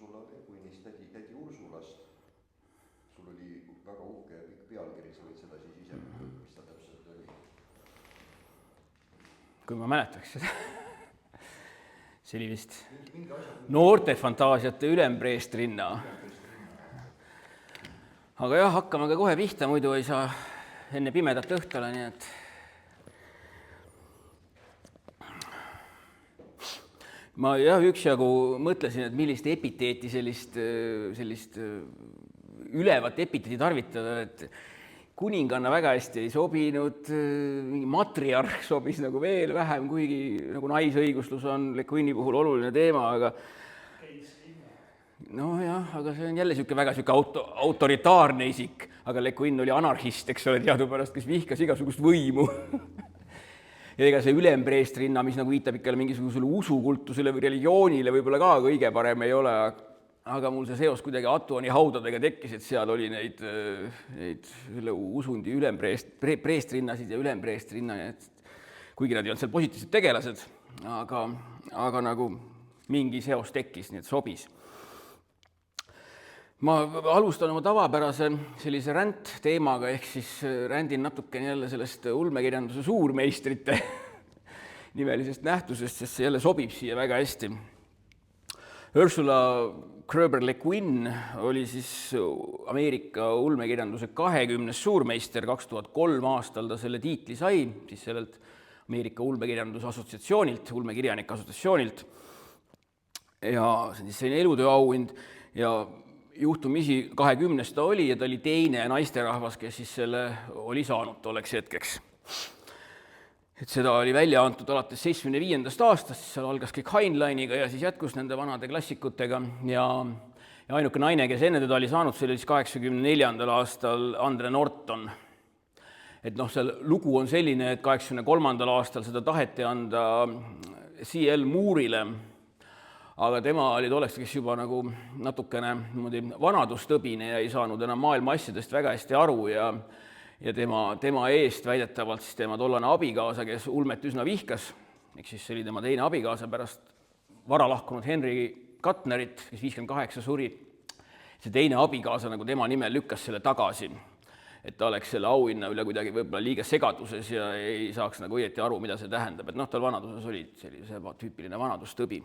Ursula Le Guinist, tädi Ursulast. Sul oli väga uhke ja pikk pealkiri, sa võid seda siis ise, mis ta täpselt oli. Kui ma mäletaks seda. See oli vist noorte fantaasiate ülempreestrinna. Aga jah, hakkame ka kohe pihta, muidu ei saa enne pimedat õhtule, nii et ma jah üksjagu mõtlesin, et millist epiteeti, sellist ülevat epiteeti tarvitada, et kuninganna väga hästi ei sobinud, matriarh sobis nagu veel vähem, kuigi nagu naisõiguslus on Le Guini puhul oluline teema, aga nojah, aga see on jälle väga autoritaarne isik, aga Le Guin oli anarhist, eks ole, teadupärast, kes vihkas igasugust võimu. Ja ega see ülempreestrinna, mis nagu viitab ikka mingisugusele usukultusele või religioonile, võib-olla ka kõige parem ei ole, aga mul see seos kuidagi Atuani haudadega tekkis, et seal oli neid usundi ülempreestrinnasid ja ülempreestrinna, kuigi nad ei olnud seal positiivsed tegelased, aga nagu mingi seos tekkis, nii et sobis. Ma alustan oma tavapärase sellise rändteemaga, ehk siis rändin natukene jälle sellest ulmekirjanduse suurmeistrite nimelisest nähtusest, sest see jälle sobib siia väga hästi. Ursula Kroeber Le Guin oli siis Ameerika ulmekirjanduse 20. suurmeister, 2003 aastal ta selle tiitli sai, siis sellelt Ameerika ulmekirjanduse assotsiatsioonilt, ulmekirjanike assotsiatsioonilt, ja see on siis selline elutöö auhind ja juhtumisi 20. ta oli ja ta oli teine naisterahvas, kes siis selle oli saanud tolleks hetkeks. Et seda oli välja antud alates 75. aastast, siis seal algas kõik Heinleiniga ja siis jätkus nende vanade klassikutega ja ainuke naine, kes enne teda oli saanud, see oli siis 84. aastal Andre Norton. Et seal lugu on selline, et 83. aastal seda taheti anda C.L. Moore'ile, aga tema oli tolleks, kes juba nagu natukene vanadustõbine ja ei saanud enam maailma asjadest väga hästi aru ja tema eest väidetavalt siis tema tollane abikaasa, kes ulmet üsna vihkas, ehk siis see oli tema teine abikaasa pärast vara lahkunud Henry Kuttnerit, kes 58 suri, see teine abikaasa nagu tema nimel lükkas selle tagasi, et ta oleks selle auhinna üle kuidagi võib-olla liiga segaduses ja ei saaks nagu õieti aru, mida see tähendab, et tal vanaduses oli sellise tüüpiline vanadustõbi.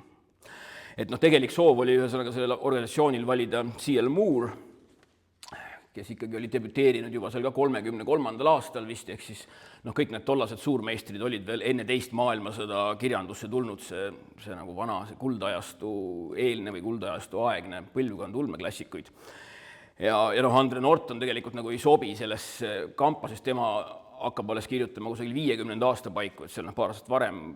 Et tegelik soov oli ühesõnaga sellel organisatsioonil valida C.L. Moore, kes ikkagi oli debüteerinud juba seal ka 33. aastal vist, ehk siis kõik need tollased suurmeistrid olid veel enne teist maailmasõda kirjandusse tulnud, see nagu vana see kuldajastu eelne või kuldajastu aegne põlvkond ulmeklassikuid. Ja Andre Norton tegelikult nagu ei sobi sellesse kampa, sest tema hakkab alles kirjutama kusagil 50. aasta paiku, et seal paar aastat varem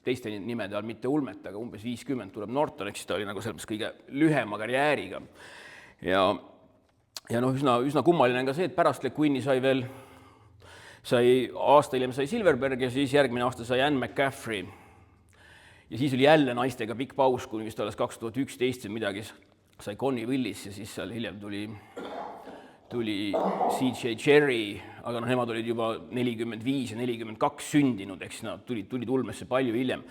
teiste nimede all mitte ulmet, aga umbes 50 tuleb Norton, eks ta oli nagu selles kõige lühema karjääriga. Ja üsna kummaline on ka see, et pärast Le Guini aasta hiljem sai Silverberg ja siis järgmine aasta sai Anne McCaffrey. Ja siis oli jälle naistega pikk paus, kuni vist alles 2011 midagi sai Connie Willis ja siis seal hiljem tuli C.J. Cherry, aga nemad olid juba 45 ja 42 sündinud, eks nad tulid ulmesse palju hiljem.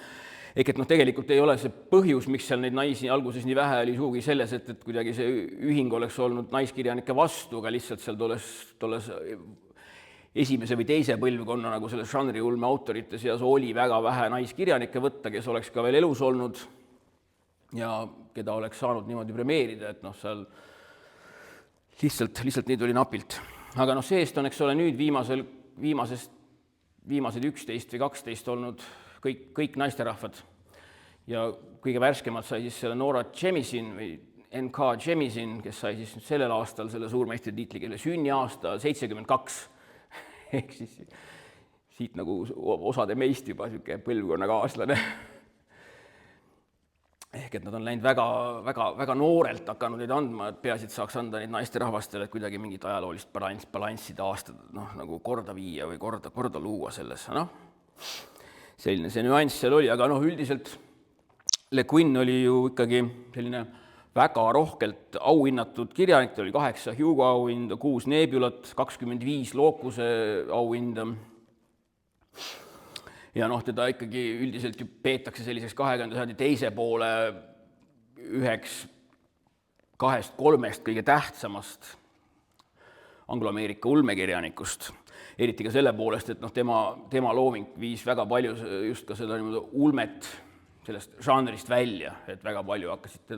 Ehk et tegelikult ei ole see põhjus, miks seal neid naisi alguses nii vähe oli suugi selles, et kuidagi see ühing oleks olnud naiskirjanike vastu, aga lihtsalt seal tolles esimese või teise põlvkonna nagu selle žanriulme autorite seas oli väga vähe naiskirjanikke võtta, kes oleks ka veel elus olnud ja keda oleks saanud niimoodi premeerida, et seal lihtsalt neid oli napilt. Aga seest on, eks ole, nüüd viimased 11 või 12 olnud kõik naisterahvad. Ja kõige värskemalt sai siis selle Nora Jemisin või N.K. Jemisin, kes sai siis sellel aastal selle suurmeistri tiitli, kelle sünniaasta 72. Ehk siis siit nagu osade meist juba põlvkonnakaaslane. Ehk et nad on läinud väga noorelt hakanud neid andma, et peasid saaks anda neid naisterahvastele, et kuidagi mingit ajaloolist balanssi taastada, nagu korda viia või korda luua sellesse. Selline see nüanss seal oli, aga üldiselt Le Guin oli ju ikkagi selline väga rohkelt auhinnatud kirjanik, ta oli 8 Hugo auhinda, 6 Nebulat, 25 Locuse auhinda. Ja teda ikkagi üldiselt ju peetakse selliseks 20. sajandi teise poole üheks 2-3 kõige tähtsamast Anglo-Ameerika ulmekirjanikust, eriti ka selle poolest, et tema looming viis väga palju just ka seda ulmet sellest žanrist välja, et väga palju hakkasid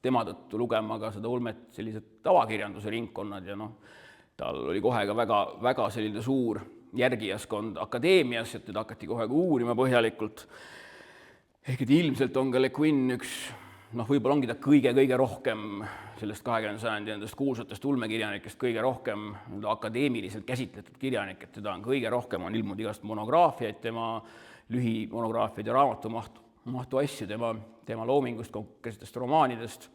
tema tõttu lugema ka seda ulmet sellised tavakirjanduse ringkonnad ja tal oli kohe ka väga selline suur järgijaskond akadeemias, et teda hakati kohe uurima põhjalikult. Ehk et ilmselt on ka Le Guin üks, võib-olla ongi ta kõige rohkem sellest 20. sajandi nendest kuulsatest ulmekirjanikest kõige rohkem akadeemiliselt käsitletud kirjanik, et teda on kõige rohkem, on ilmunud igast monograafiaid, tema lühimonograafiaid ja raamatumahtu asju, tema loomingust, konkreetsetest romaanidest.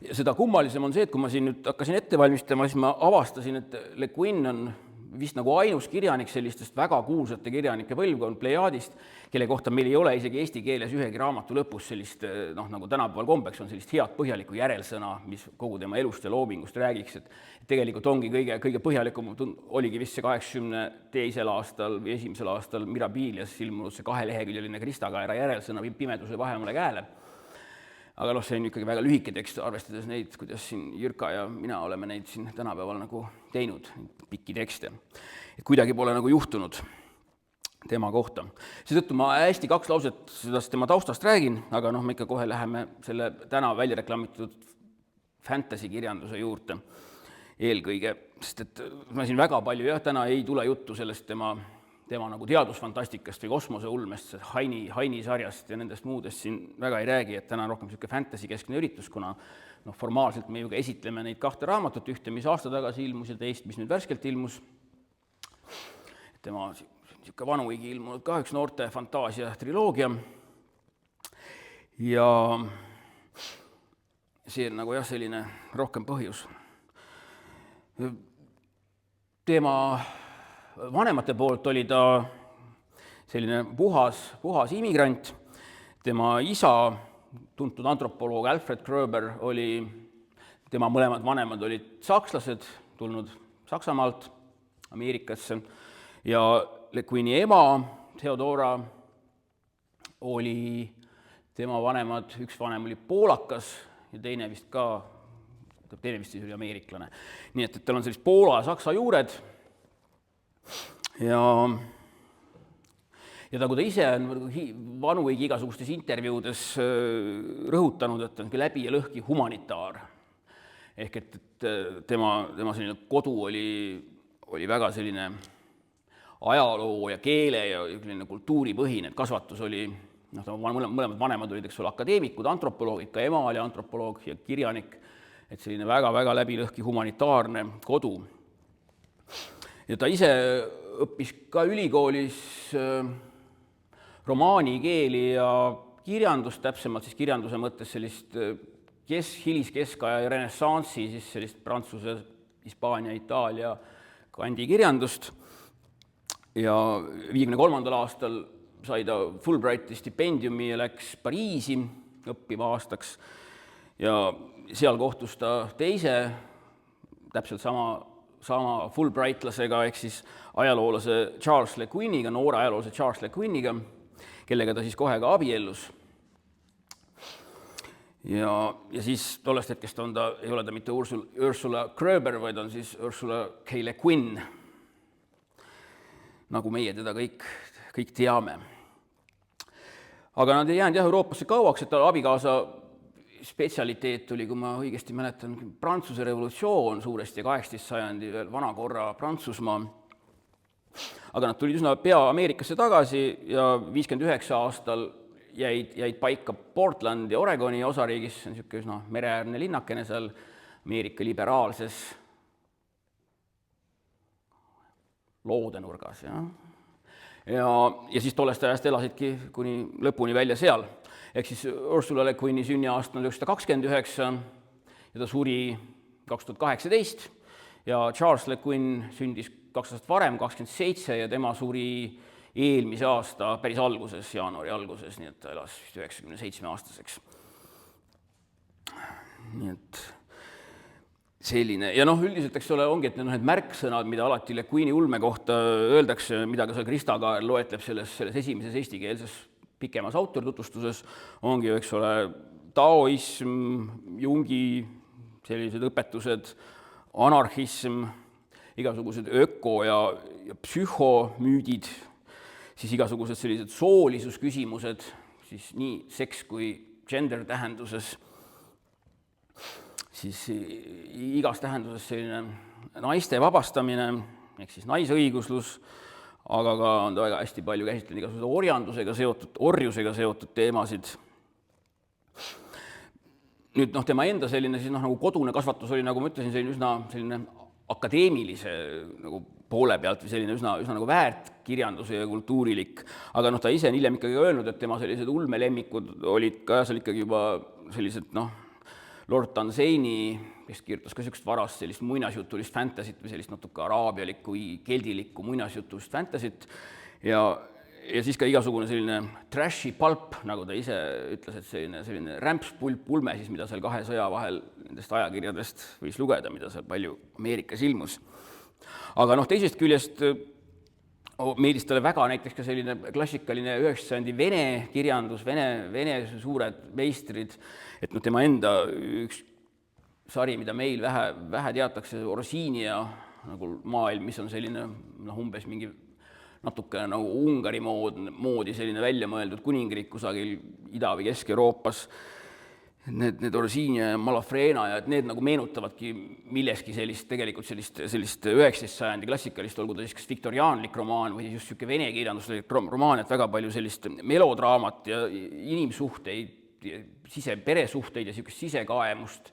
Ja seda kummalisem on see, et kui ma siin nüüd hakkasin ette valmistama, siis ma avastasin, et Le Guin on vist nagu ainus kirjanik sellistest väga kuulsate kirjanike põlvkond Plejaadist, kelle kohta meil ei ole isegi eesti keeles ühegi raamatu lõpus sellist, nagu tänapäeval kombeks on sellist head põhjalikku järelsõna, mis kogu tema elust ja loomingust räägiks, et tegelikult ongi kõige põhjalikum, oligi vist see 82. aastal või 1. aastal Mirabilias ilmunud see 2-leheküljeline Kristakaera järelsõna Pimeduse vahemale käele. Aga see on ikkagi väga lühike tekst, arvestades neid, kuidas siin Jürka ja mina oleme neid siin tänapäeval nagu teinud, pikki tekste. Et kuidagi pole nagu juhtunud tema kohta. Seetõttu ma hästi 2 lauset sellest tema taustast räägin, aga me ikka kohe läheme selle täna välja reklaamitud fantasy kirjanduse juurde eelkõige, sest et ma siin väga palju täna ei tule juttu sellest tema nagu teadusfantastikast või kosmoseulmest, Haini sarjast ja nendest muudest siin väga ei räägi, et täna on rohkem selline fantasy-keskne üritus, kuna formaalselt me ju ka esitleme neid 2 raamatut, ühte, mis aasta tagasi ilmus ja teist, mis nüüd värskelt ilmus. Tema selline vanuigi ilmunud ka üks noorte fantaasia triloogia. Ja see on nagu selline rohkem põhjus. Tema vanemate poolt oli ta selline puhas immigrant. Tema isa, tuntud antropoloog Alfred Gröber, tema mõlemad vanemad olid sakslased, tulnud Saksamaalt Ameerikasse ja Le Guini ema, Theodora, oli tema vanemad, üks vanem oli poolakas ja teine vist oli ameeriklane. Nii et tal on sellist Poola ja Saksa juured. Ja nagu ta ise on vanuigi igasugustes intervjuudes rõhutanud, et ta on läbi ja lõhki humanitaar. Ehk et tema selline kodu oli väga selline ajaloo ja keele ja kultuuripõhine, et kasvatus oli, mõlemad vanemad olid, akadeemikud, antropoloogid, ka ema oli antropoloog ja kirjanik, et selline väga läbi lõhki humanitaarne kodu. Ja ta ise õppis ka ülikoolis romaani keeli ja kirjandust, täpsemalt siis kirjanduse mõttes sellist hiliskeskaja ja renessansi, siis sellist Prantsuse, Hispaania, Itaalia kandi kirjandust. Ja 53. aastal sai ta Fulbrighti stipendiumi ja läks Pariisi õppima aastaks. Ja seal kohtus ta teise, täpselt sama Fulbrightlasega, ehk siis ajaloolase Charles Le Guiniga, noore ajaloolase Charles Le Guiniga, kellega ta siis kohe ka abiellus. Ja siis tollest hetkest ei ole ta mitte Ursula Gröber, vaid on siis Ursula K. Le Guin, nagu meie teda kõik teame. Aga nad ei jäänud Euroopasse kauaks, et ta abikaasa spetsialiteet oli, kui ma õigesti mäletan, Prantsuse revolutsioon suuresti ja 18. sajandi veel vanakorra Prantsusmaa. Aga nad tulid üsna pea Ameerikasse tagasi ja 59 aastal jäid paika Portland ja Oregoni osariigis, see on niisugune üsna mereäärne linnakene seal Ameerika liberaalses loodenurgas. Ja siis tollest ajast elasidki kuni lõpuni välja seal. Ehk siis Ursula Le Guini sünniaasta on 1929 ja ta suri 2018 ja Charles Le Guin sündis 2 aastat varem, 27 ja tema suri eelmise aasta päris alguses, jaanuari alguses, nii et ta elas 97-aastaseks. Nii et selline, ja üldiselt, eks ole, ongi, et need märksõnad, mida alati Le Guini ulme kohta öeldakse, mida ka see Kristakaer loetleb selles esimeses eestikeelses pikemas autortutustuses, ongi ju, eks ole, taoism, Jungi sellised õpetused, anarhism, igasugused öko- ja psühhomüüdid, siis igasugused sellised sooliisusküsimused, siis nii seks kui gender tähenduses, siis igas tähenduses selline naiste vabastamine, ehk siis naisõiguslus, aga ka on ta väga hästi palju käsitlenud igasuguse orjusega seotud teemasid. Nüüd tema enda selline siis nagu kodune kasvatus oli, nagu ma ütlesin, selline akadeemilise nagu poole pealt või selline üsna nagu väärtkirjanduse ja kultuurilik, aga ta ise on hiljem ikkagi öelnud, et tema sellised ulmelemmikud olid ka seal ikkagi juba sellised Lord Dunsany, kes kirjutas ka sellist varast sellist muinasjutulist fantasyt või sellist natuke araabialikku või keldilikku muinasjutulist fantasyt ja siis ka igasugune selline trashy pulp, nagu ta ise ütles, et selline rämpspulp ulme, siis mida seal kahe sõja vahel nendest ajakirjadest võis lugeda, mida seal palju Ameerikas ilmus. Aga teisest küljest meeldis talle väga näiteks ka selline klassikaline 9. sajandi Vene kirjandus, Vene suured meistrid, et tema enda üks sari, mida meil vähe teatakse, Orsiinia nagu maailm, mis on selline umbes mingi natuke nagu Ungari moodi selline välja mõeldud kuningriik kusagil Ida- või Kesk-Euroopas. Need Orsiinia ja Malafrena ja need nagu meenutavadki milleski tegelikult sellist 19. sajandi klassikalist, olgu ta siis kas viktoriaanlik romaan või just niisugune vene kirjanduslik romaan, et väga palju sellist melodraamat ja inimsuhteid, peresuhteid ja niisugust sisekaemust,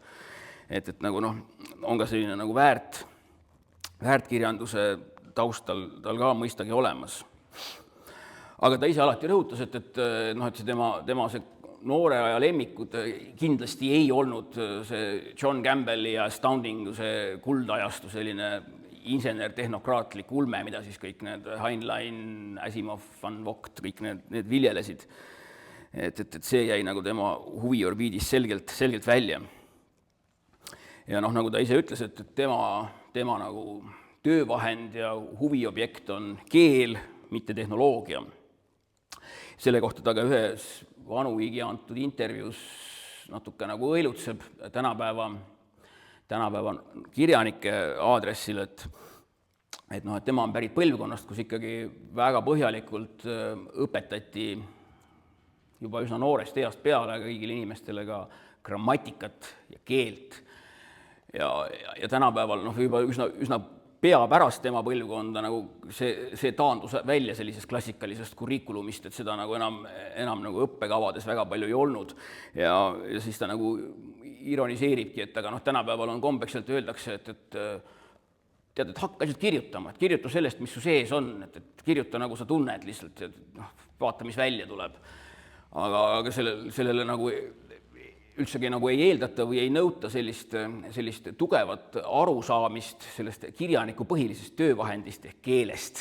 et nagu on ka selline nagu väärtkirjanduse taustal tal ka mõistagi olemas. Aga ta ise alati rõhutas, et see tema see noore aja lemmikud kindlasti ei olnud see John Campbelli ja Astoundingu see kuldajastu selline insener-tehnokraatlik ulme, mida siis kõik need Heinlein, Asimov, Van Vogt, kõik need viljelesid. Et see jäi nagu tema huviorbiidis selgelt välja. Ja nagu ta ise ütles, et tema nagu töövahend ja huviobjekt on keel, mitte tehnoloogia. Selle kohta ta ka ühes Vanuigi antud intervjuus natuke nagu õilutseb tänapäeva kirjanike aadressil, et tema on pärit põlvkonnast, kus ikkagi väga põhjalikult õpetati juba üsna noorest east peale kõigile inimestele ka grammatikat ja keelt. Ja tänapäeval juba üsna pea pärast tema põlvkonda nagu see taandus välja sellisest klassikalisest kurikulumist, et seda nagu enam nagu õppekavades väga palju ei olnud. Ja siis ta nagu ironiseeribki, et aga tänapäeval on kombeks, et öeldakse, et hakka lihtsalt kirjutama, et kirjuta sellest, mis su sees on, et kirjuta nagu sa tunned lihtsalt, vaata, mis välja tuleb. Aga sellele nagu üldsegi nagu ei eeldata või ei nõuta sellist tugevat arusaamist sellest kirjaniku põhilisest töövahendist ehk keelest.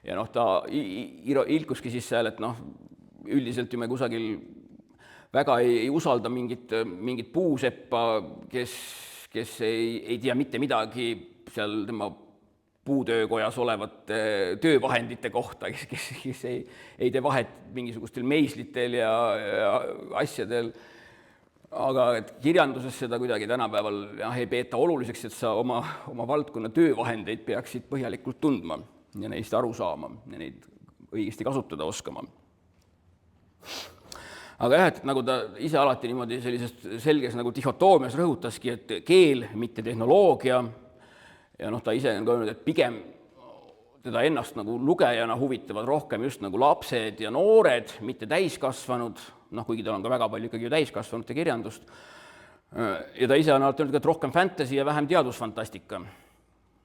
Ja ta ilkuski siis seal, et üldiselt ju me kusagil väga ei usalda mingit puuseppa, kes ei tea mitte midagi seal tema puutöökojas olevate töövahendite kohta, kes ei tee vahet mingisugustel meislitel ja asjadel. Aga et kirjanduses seda kuidagi tänapäeval ei peeta oluliseks, et sa oma valdkonna töövahendeid peaksid põhjalikult tundma ja neist aru saama ja neid õigesti kasutada oskama. Aga jah, et nagu ta ise alati niimoodi sellises selges nagu dihhotoomias rõhutaski, et keel, mitte tehnoloogia, ja ta ise on ka öelnud, et pigem teda ennast nagu lugejana huvitavad rohkem just nagu lapsed ja noored, mitte täiskasvanud, kuigi tal on ka väga palju ikkagi täiskasvanute kirjandust. Ja ta ise on alati öelnud, et rohkem fantasy ja vähem teadusfantastika.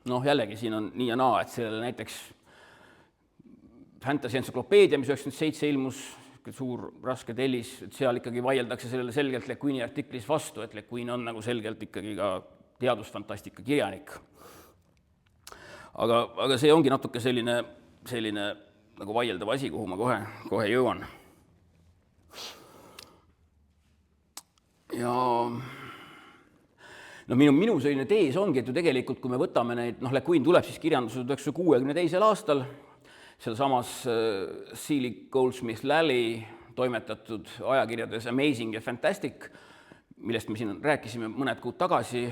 Jällegi siin on nii ja naa, et sellele näiteks Fantasy entsüklopeedia, mis 97 ilmus, suur raske tellis, et seal ikkagi vaieldakse sellele selgelt Le Guini artiklis vastu, et Le Guin on nagu selgelt ikkagi ka teadusfantastika kirjanik. Aga see ongi natuke selline nagu vaieldav asi, kuhu ma kohe jõuan. Ja minu selline tees ongi, et ju tegelikult, kui me võtame neid, Le Guin tuleb siis kirjanduse 1962. aastal, seal samas Sealy Goldsmith Lally toimetatud ajakirjades Amazing ja Fantastic, millest me siin rääkisime mõned kuud tagasi,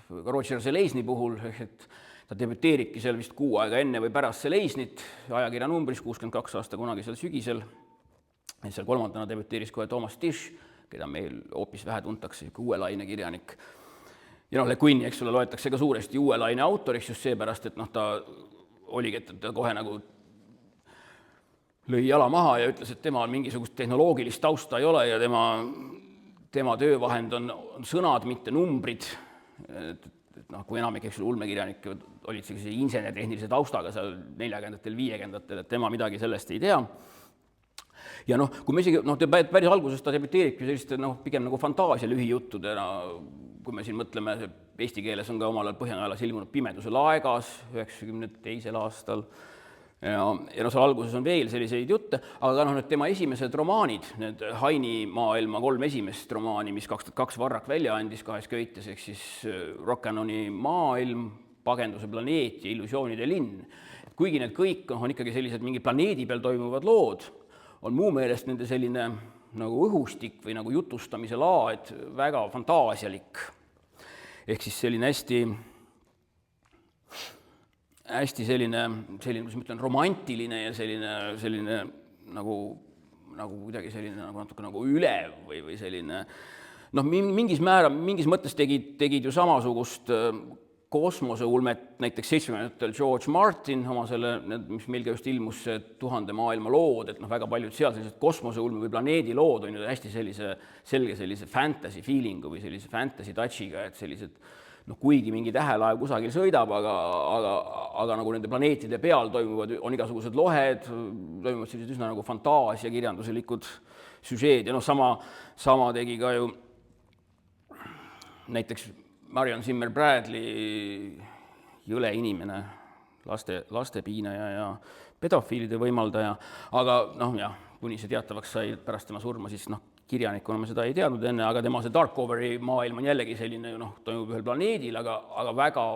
ka Roger Zelazny puhul, et ta debüteeribki seal vist 6 aega enne või pärast Zelaznit ajakirja numbris, 62 aasta kunagisel sügisel. Seal 3. debüteeris kohe Thomas Tisch, keda meil hoopis vähe tuntakse, uue laine kirjanik. Ja Le Guini, eks ole, loetakse ka suuresti uue laine autoriks just seepärast, et ta oligi, et ta kohe nagu lõi jala maha ja ütles, et tema mingisugust tehnoloogilist tausta ei ole ja tema töövahend on sõnad, mitte numbrid. Kui enamik, eks ole, ulmekirjanik olid sellise insenertehnilise taustaga seal 40-ndatel, 50-ndatel, et tema midagi sellest ei tea. Ja kui me isegi, päris alguses ta debüteeribki selliste pigem nagu fantaasia lühijuttudena, kui me siin mõtleme, eesti keeles on ka omal ajal Põhjanajalas ilmunud Pimeduse laegas 92. aastal. Ja seal alguses on veel selliseid jutte, aga ka tema esimesed romaanid, need Haini maailma 3 esimest romaani, mis 2002 Varrak välja andis 2 köites, ehk siis Rockanoni maailm, Pagenduse planeet ja Illusioonide linn. Kuigi need kõik on ikkagi sellised mingi planeedi peal toimuvad lood, on muu meelest nende selline nagu õhustik või nagu jutustamise laad väga fantaasialik. Ehk siis selline hästi selline, kuidas ma ütlen, romantiline ja selline nagu kuidagi selline nagu natuke nagu ülev või selline, mingis mõttes tegid ju samasugust kosmoseulmet näiteks 70-ndatel George Martin oma selle, mis meil ka just ilmus see 1000 maailma lood, et väga paljud seal sellised kosmoseulme või planeedi lood on ju hästi selge sellise fantasy feelingu või sellise fantasy touchiga, et sellised kuigi mingi tähelaev kusagil sõidab, aga nagu nende planeetide peal on igasugused lohed, toimuvad sellised üsna nagu fantaasia, kirjanduslikud süžeed ja sama tegi ka ju näiteks Marion Zimmer Bradley, jõle inimene, lastepiinaja ja pedofiilide võimaldaja, aga kuni see teatavaks sai pärast tema surma, siis kirjanikuna me seda ei teadnud enne, aga tema see Darkoveri maailm on jällegi selline, toimub ühel planeedil, aga väga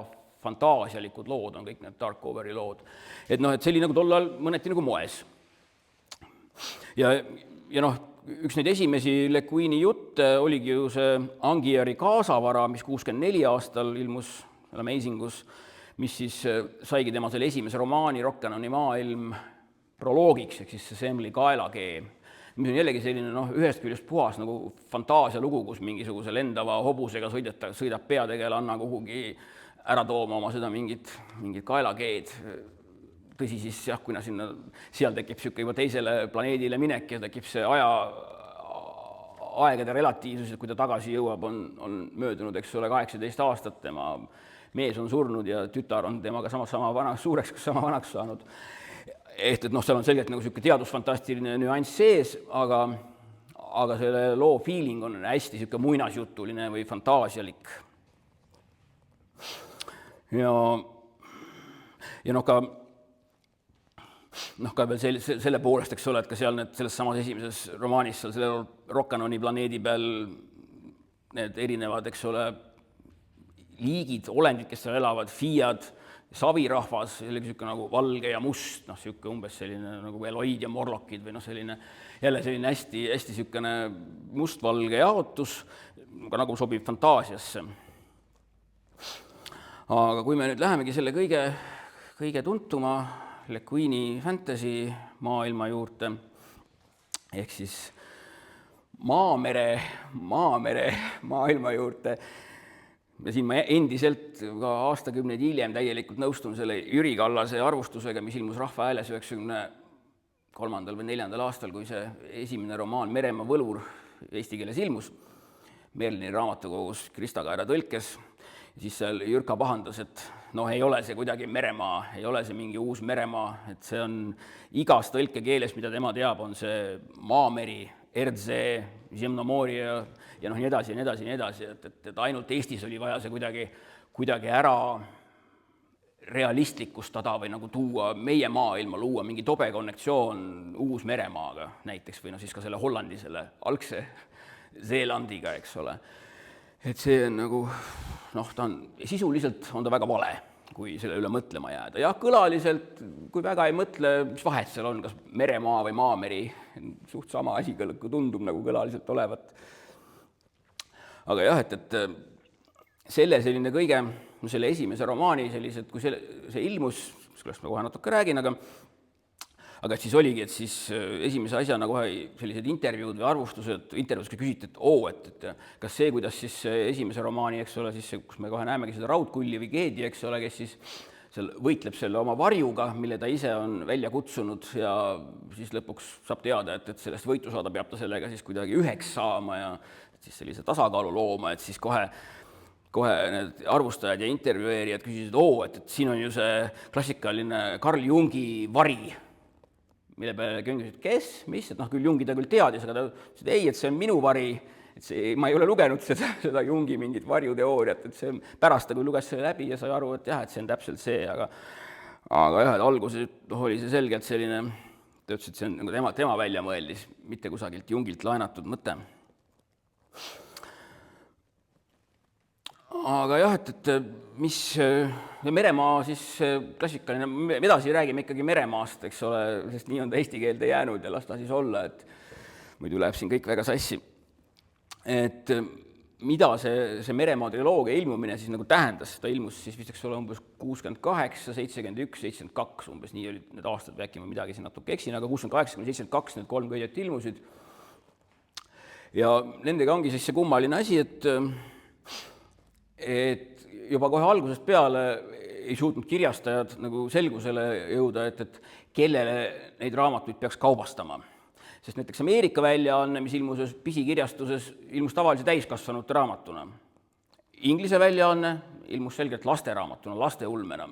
fantaasialikud lood on kõik need Darkoveri lood. Et see oli nagu tollal mõneti nagu moes. Ja üks neid esimesi Le Guini jutte oligi ju see Angieri kaasavara, mis 64 aastal ilmus Amazingus, mis siis saigi tema selle esimese romaani Rockanoni maailm proloogiks, ehk siis see Semli kaelakee, mis on jällegi selline ühest küljest puhas nagu fantaasia lugu, kus mingisuguse lendava hobusega sõidab peategelanna kuhugi ära tooma oma seda mingit kaelakeed. Tõsi siis jah, kuna seal tekib juba teisele planeedile minek ja tekib see aegade relatiivsus, et kui ta tagasi jõuab, on möödunud, eks ole, 18 aastat, tema mees on surnud ja tütar on temaga sama vanaks saanud. Ehk seal on selgelt nagu selline teadusfantastiline nüanss sees, aga selle loo feeling on hästi selline muinasjutuline või fantaasialik. Ja ka veel selle poolest, eks ole, et ka seal selles samas esimeses romaanis seal selle Rockanoni planeedi peal need erinevad, eks ole, liigid, olendid, kes seal elavad, fiiad, savirahvas, selline nagu valge ja must, selline umbes selline nagu Eloid ja Morlokid või selline hästi selline mustvalge jaotus, aga nagu sobib fantaasiasse. Aga kui me nüüd lähemegi selle kõige tuntuma Le Guini fantasy maailma juurde, ehk siis maamere maailma juurde, ja siin ma endiselt ka aastakümneid hiljem täielikult nõustun selle Jüri Kallase arvustusega, mis ilmus Rahva Hääles 93. või 4. aastal, kui see esimene romaan Meremaa võlur eesti keeles ilmus, Merlini raamatukogus Krista Kaera tõlkes. Siis seal Jürka pahandas, et ei ole see kuidagi meremaa, ei ole see mingi uus meremaa, et see on igas tõlkekeeles, mida tema teab, on see maameri, Erdze, Zemnomoria ja nii edasi ja nii edasi ja nii edasi, et ainult Eestis oli vaja see kuidagi ära realistlikustada või nagu tuua meie maailma, luua mingi tobe konnektsioon Uus-Meremaaga näiteks või siis ka selle Hollandi, selle algse Zeelandiga, eks ole. Et see on nagu, sisuliselt on ta väga vale, kui selle üle mõtlema jääda. Jah, kõlaliselt, kui väga ei mõtle, mis vahet seal on, kas meremaa või maameri, suht sama asi tundub nagu kõlaliselt olevat. Aga jah, et selle selline kõige, selle esimese romaani sellised, kui see ilmus, sellest ma kohe natuke räägin, aga et siis oligi, et siis esimese asjana kohe sellised intervjuud või arvustused, intervjuus küsiti, et kas see, kuidas siis esimese romaani, eks ole, siis kus me kohe näemegi seda Raudkulli või Geedi, eks ole, kes siis seal võitleb selle oma varjuga, mille ta ise on välja kutsunud ja siis lõpuks saab teada, et sellest võitu saada peab ta sellega siis kuidagi üheks saama ja siis sellise tasakaalu looma, et siis kohe need arvustajad ja intervjueerijad küsisid, et siin on ju see klassikaline Carl Jungi vari, mille peale küsisid, kes, mis, et küll Jungi ta küll teadis, aga ta ütles, et et see on minu vari, et ma ei ole lugenud seda Jungi mingit varjuteooriat, et see pärast ta küll luges selle läbi ja sai aru, et jah, et see on täpselt see, aga jah, et alguses oli see selgelt selline, ta ütles, et see on nagu tema välja mõeldis, mitte kusagilt Jungilt laenatud mõte. Aga jah, et mis meremaa siis klassikaline, me edasi räägime ikkagi meremaast, eks ole, sest nii on ta eesti keelde jäänud ja las ta siis olla, et muidu läheb siin kõik väga sassi. Et mida see meremaa triloogia ilmumine siis nagu tähendas, ta ilmus siis vist, eks ole, umbes 68, 71, 72, umbes nii olid need aastad, või äkki ma midagi siin natuke eksin, aga 68-72 need 3 kõiget ilmusid. Ja nendega ongi siis see kummaline asi, et juba kohe algusest peale ei suutnud kirjastajad nagu selgusele jõuda, et kellele neid raamatuid peaks kaubastama. Sest näiteks Ameerika väljaanne, mis ilmus pisikirjastuses, ilmus tavalise täiskasvanute raamatuna. Inglise väljaanne ilmus selgelt lasteraamatuna, lasteulmena.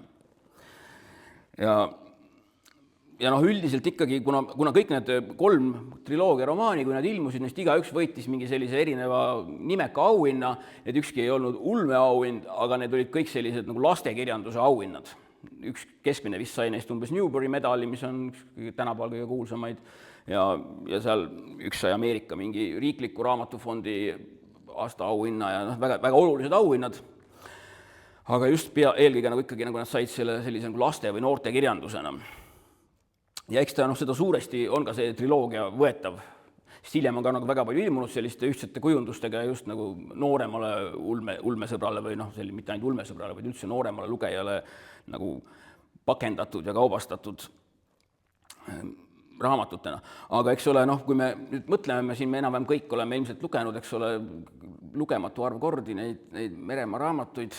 Ja üldiselt ikkagi, kuna kõik need 3 triloogia romaani, kui nad ilmusid, neist igaüks võitis mingi sellise erineva nimeka auhinna, need ükski ei olnud ulmeauhind, aga need olid kõik sellised nagu lastekirjanduse auhinnad. Üks keskmine vist sai neist umbes Newbery medali, mis on tänapäeval kõige kuulsamaid, ja seal üks sai Ameerika mingi riikliku raamatufondi aasta auhinna ja väga, väga olulised auhinnad. Aga just eelkõige nagu ikkagi nagu nad said sellise nagu laste või noorte kirjandusena. Ja eks ta seda suuresti on ka see triloogia võetav, sest hiljem on ka nagu väga palju ilmunud selliste ühtsete kujundustega just nagu nooremale ulmesõbrale või mitte ainult ulmesõbrale, vaid üldse nooremale lugejale nagu pakendatud ja kaubastatud raamatutena. Aga eks ole, kui me nüüd mõtleme, siin me enam-vähem kõik oleme ilmselt lugenud, eks ole, lugematu arv kordi neid meremaa raamatuid,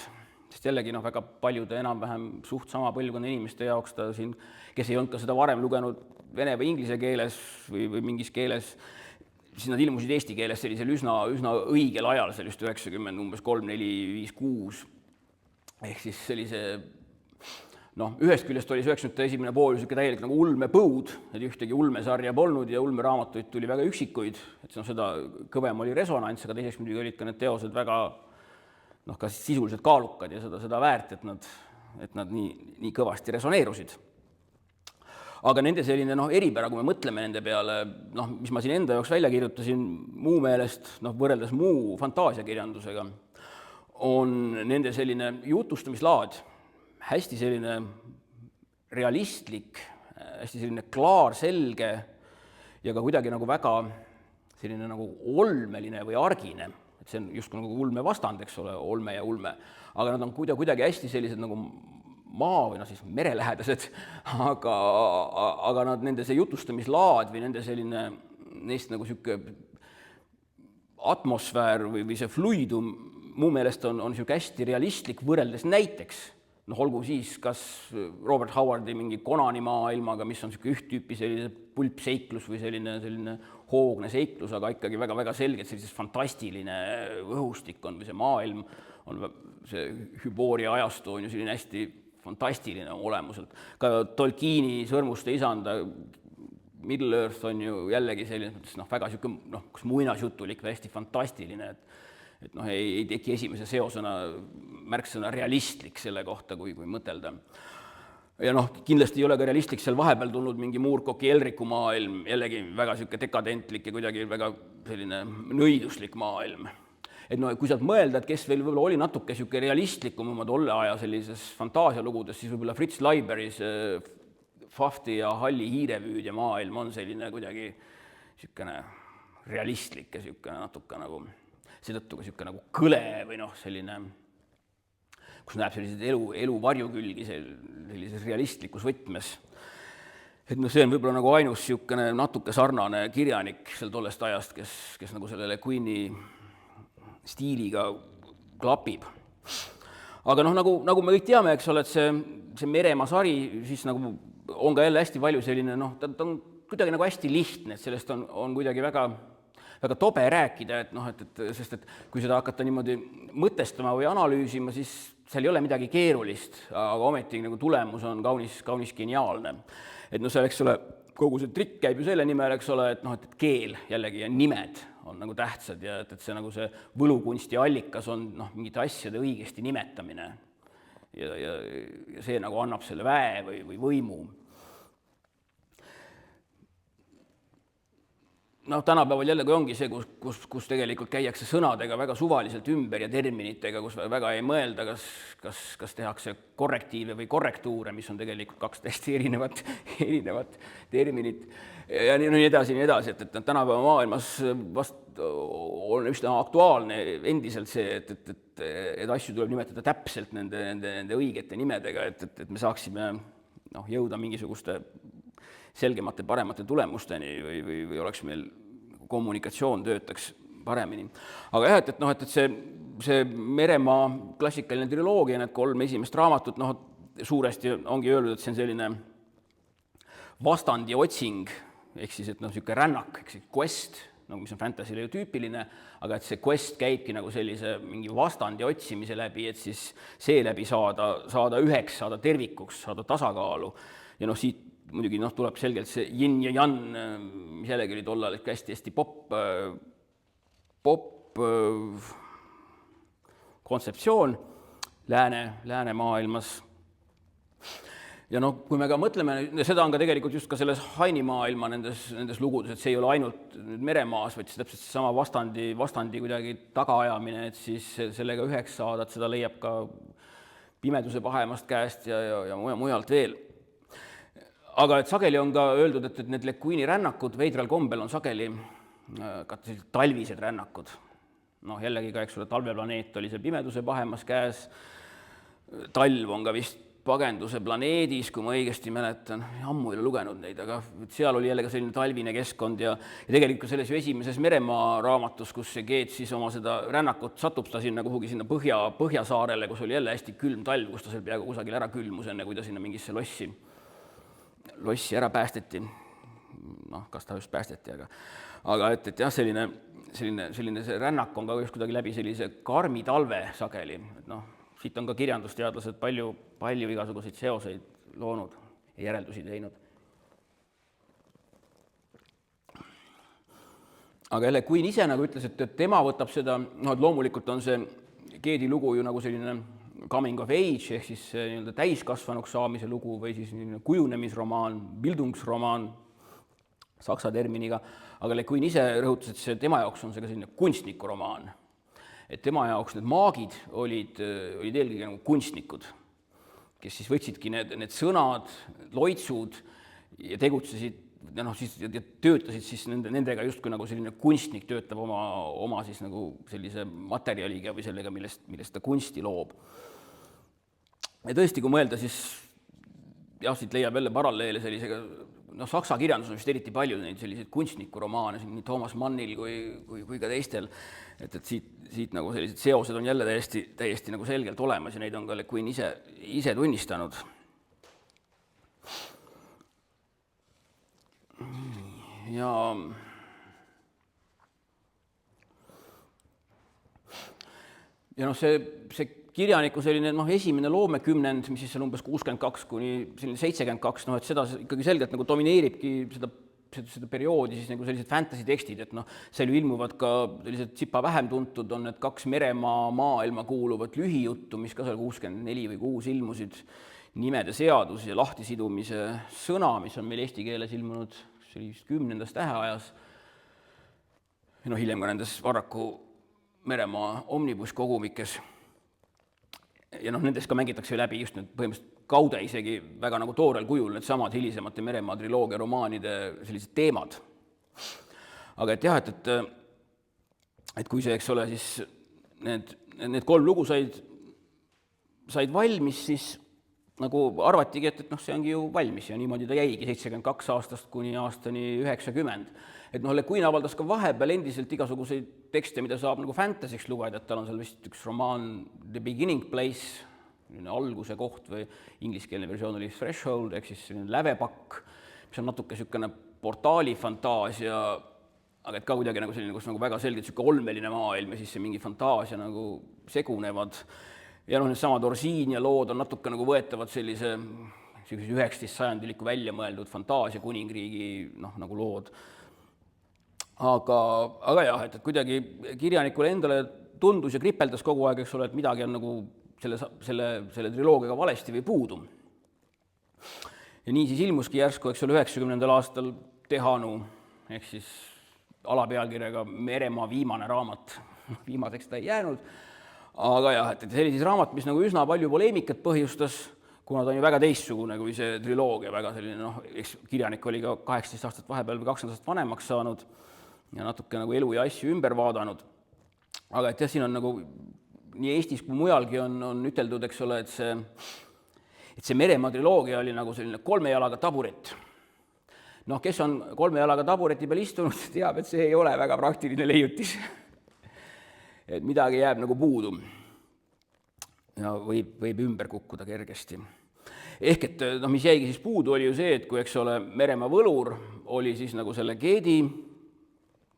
sest jällegi väga paljude enam-vähem suht sama põlvkonna inimeste jaoks ta siin, kes ei olnud ka seda varem lugenud vene või inglise keeles või mingis keeles, siis nad ilmusid eesti keeles sellisel üsna õigel ajal, see just 90, umbes 3, 4, 5, 6, ehk siis sellise, ühest küljest oli see 90 esimene pool täielik nagu ulmepõud, et ühtegi ulmesarja polnud ja ulmeraamatuid tuli väga üksikuid, et seda kõvem oli resonants, aga teiseks muidugi olid ka need teosed väga ka sisuliselt kaalukad ja seda väärt, et nad nii kõvasti resoneerusid. Aga nende selline eripära, kui me mõtleme nende peale, mis ma siin enda jaoks välja kirjutasin muu meelest, võrreldes muu fantaasiakirjandusega, on nende selline jutustamislaad, hästi selline realistlik, hästi selline klaar, selge ja ka kuidagi nagu väga selline nagu olmeline või argine. See on just nagu ulme vastand, eks ole, olme ja ulme, aga nad on kuidagi hästi sellised nagu maa või siis merelähedased, aga nad nende see jutustamislaad või nende selline, neist nagu sihuke atmosfäär või see fluidum mu meelest on sihuke hästi realistlik võrreldes näiteks, olgu siis kas Robert Howardi mingi Conani maailmaga, mis on sihuke üht tüüpi sellise pulpseiklus või selline hoogne seiklus, aga ikkagi väga-väga selgelt sellises fantastiline õhustik on või see maailm on, see Hüboria ajastu on ju selline hästi fantastiline olemuselt. Ka Tolkieni Sõrmuste isanda Middle Earth on ju jällegi selline väga sihuke muinasjutulik või hästi fantastiline, et ei teki esimese seosena märksõna realistlik selle kohta, kui mõtelda. Ja kindlasti ei ole ka realistlik seal vahepeal tulnud mingi Moorcocki Elriku maailm, jällegi väga sihuke dekadentlik ja kuidagi väga selline nõiduslik maailm. et no kui sealt mõelda, et kes veel võib-olla oli natuke niisugune realistlikum oma tolle aja sellises fantaasialugudes, siis võib-olla Fritz Leiberis Fafti ja Halli hiirepüüdja maailm on selline kuidagi niisugune realistlik ja niisugune natuke nagu, seetõttu ka niisugune nagu kõle või noh, selline, kus näeb selliseid elu varjukülgi sellises realistlikus võtmes. Et no see on võib-olla nagu ainus niisugune natuke sarnane kirjanik seal tollest ajast, kes nagu selle Le Guini stiiliga klapib. Aga noh, nagu me kõik teame, eks ole, et see Meremaa sari siis nagu on ka jälle hästi palju selline, noh, ta on kuidagi nagu hästi lihtne, et sellest on kuidagi väga tobe rääkida, et noh, sest et kui seda hakata niimoodi mõtestama või analüüsima, siis seal ei ole midagi keerulist, aga ometi nagu tulemus on kaunis geniaalne. Et no see, eks ole, kogu see trikk käib ju selle nimel, eks ole, et noh, et keel jällegi ja nimed on nagu tähtsad ja et see nagu see võlukunsti allikas on noh, mingite asjade õigesti nimetamine ja see nagu annab selle väe või võimu. Noh, tänapäeval jällegi ongi see, kus tegelikult käiakse sõnadega väga suvaliselt ümber ja terminitega, kus väga ei mõelda, kas tehakse korrektiive või korrektuure, mis on tegelikult kaks täiesti erinevat terminit ja nii edasi, et tänapäeva maailmas vast on üsna aktuaalne endiselt see, et asju tuleb nimetada täpselt nende õigete nimedega, et me saaksime noh, jõuda mingisuguste selgemate, paremate tulemusteni või oleks meil kommunikatsioon töötaks paremini. Aga jah, et noh, et see Meremaa klassikaline triloogia, need 3 esimest raamatut, noh, suuresti ongi öeldud, et see on selline vastandi otsing, ehk siis, et noh, niisugune rännak, ehk siis quest, nagu mis on fantasyle ju tüüpiline, aga et see quest käibki nagu sellise mingi vastandi otsimise läbi, et siis seeläbi saada üheks, saada tervikuks, saada tasakaalu. Ja noh, siit muidugi noh, tuleb selgelt see yin ja yang, mis jällegi oli tollal hästi pop kontseptsioon lääne maailmas. Ja noh, kui me ka mõtleme, seda on ka tegelikult just ka selles Haini maailma nendes lugudes, et see ei ole ainult Meremaas, vaid see täpselt sama vastandi kuidagi tagaajamine, et siis sellega üheks saada, et seda leiab ka pimeduse pahemast käest ja mujalt veel. Aga et sageli on ka öeldud, et need Le Guini rännakud veidral kombel on sageli ka talvised rännakud. Noh, jällegi ka, eks ole, talveplaneet oli see pimeduse pahemas käes. Talv on ka vist pagenduse planeedis, kui ma õigesti mäletan. Ammu ei ole lugenud neid, aga seal oli jälle ka selline talvine keskkond ja tegelikult selles ju esimeses Meremaa raamatus, kus see Geet siis oma seda rännakut satub ta sinna kuhugi sinna Põhjasaarele, kus oli jälle hästi külm talv, kus ta seal peaaegu kusagil ära külmus enne, kui ta sinna mingisse lossi ära päästeti. Noh, kas ta just päästeti, aga et jah, selline see rännak on ka just kuidagi läbi sellise karmi talve sageli. Et noh, siit on ka kirjandusteadlased palju igasuguseid seoseid loonud ja järeldusi teinud. Aga jälle, Queen ise nagu ütles, et tema võtab seda, noh, et loomulikult on see Geedi lugu ju nagu selline coming of age, ehk siis nii-öelda täiskasvanuks saamise lugu või siis kujunemisromaan, bildungsromaan saksa terminiga, aga Le Guin ise rõhutas, et see tema jaoks on see ka selline kunstnikuromaan. Et tema jaoks need maagid olid eelkõige nagu kunstnikud, kes siis võtsidki need sõnad, loitsud ja tegutsesid noh, siis, ja töötasid siis nendega justkui nagu selline kunstnik töötab oma siis nagu sellise materjaliga või sellega, millest ta kunsti loob. Ja tõesti, kui mõelda, siis jah, siit leiab jälle paralleele sellisega, noh, saksa kirjandus on vist eriti palju neid selliseid kunstnikuromaane, nii Thomas Mannil kui ka teistel, et siit nagu sellised seosed on jälle täiesti nagu selgelt olemas ja neid on ka Le Guin ise tunnistanud. Ja noh, see kirjaniku selline esimene loomekümnend, mis siis on umbes 62 kuni 72, noh, et seda ikkagi selgelt nagu domineeribki seda perioodi siis nagu sellised fantasy tekstid, et noh, seal ju ilmuvad ka sellised tsipa vähem tuntud on need 2 Meremaa maailma kuuluvat lühijuttu, mis ka seal 64 või 6 ilmusid, nimede seadus ja lahtisidumise sõna, mis on meil eesti keeles ilmunud sellist 10. täheajas. Ja noh, hiljem ka nendes Varraku Meremaa omnibus kogumikes. Ja noh, nendest ka mängitakse läbi just need põhimõtteliselt kaude isegi väga nagu toorel kujul need samad hilisemate Meremaa triloogia romaanide sellised teemad. Aga et jah, et kui see, eks ole, siis need 3 lugu said valmis, siis nagu arvatigi, et noh, see ongi ju valmis ja niimoodi ta jäigi 72 aastast kuni aastani 90. Et noh, Le Guin avaldas ka vahepeal endiselt igasuguseid tekste, mida saab nagu fantasyks lugeda, et tal on seal vist üks romaan The Beginning Place, alguse koht või ingliskeelne versioon oli Threshold, ehk siis selline lävepakk, mis on natuke niisugune portaalifantaasia, aga et ka kuidagi nagu selline, kus nagu väga selgelt niisugune olmeline maailm ja siis see mingi fantaasia nagu segunevad. Ja noh, need samad Orsiinia lood on natuke nagu võetavad sellise 19. sajandiliku välja mõeldud fantaasia kuningriigi nagu lood. Aga jah, et kuidagi kirjanikule endale tundus ja kripeldas kogu aeg, eks ole, et midagi on nagu selle triloogiaga valesti või puudu. Ja nii siis ilmuski järsku, eks ole, 90. aastal Tehanu, ehk siis alapealkirjaga Meremaa viimane raamat. Viimaseks ta ei jäänud. Aga jah, et see oli siis raamat, mis nagu üsna palju poleemikat põhjustas, kuna ta on ju väga teistsugune kui see triloogia, väga selline, eks kirjanik oli ka 18 aastat vahepeal või 20 aastat vanemaks saanud ja natuke nagu elu ja asju ümber vaadanud. Aga et jah, siin on nagu nii Eestis kui mujalgi on üteldud, eks ole, et see Meremaa triloogia oli nagu selline 3 jalaga taburet. Noh, kes on 3 jalaga tabureti peal istunud, teab, et see ei ole väga praktiline leiutis. Et midagi jääb nagu puudu ja võib ümber kukkuda kergesti. Ehk et mis jäigi siis puudu, oli ju see, et kui, eks ole, Meremaa võlur oli siis nagu selle Keedi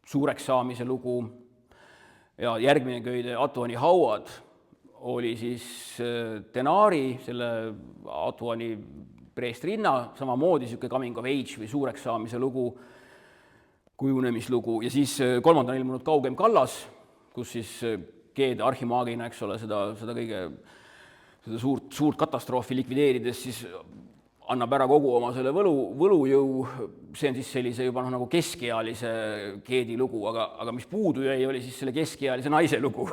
suureks saamise lugu ja järgmine köide Atuani hauad oli siis Denaari, selle Atuani preestrinna, samamoodi niisugune coming of age või suureks saamise lugu, kujunemislugu ja siis 3. on ilmunud Kaugem kallas, kus siis Keed arhimaagina, eks ole, seda suurt katastroofi likvideerides siis annab ära kogu oma selle võlujõu, see on siis sellise juba nagu keskealise Keedi lugu, aga mis puudu jäi, oli siis selle keskealise naise lugu.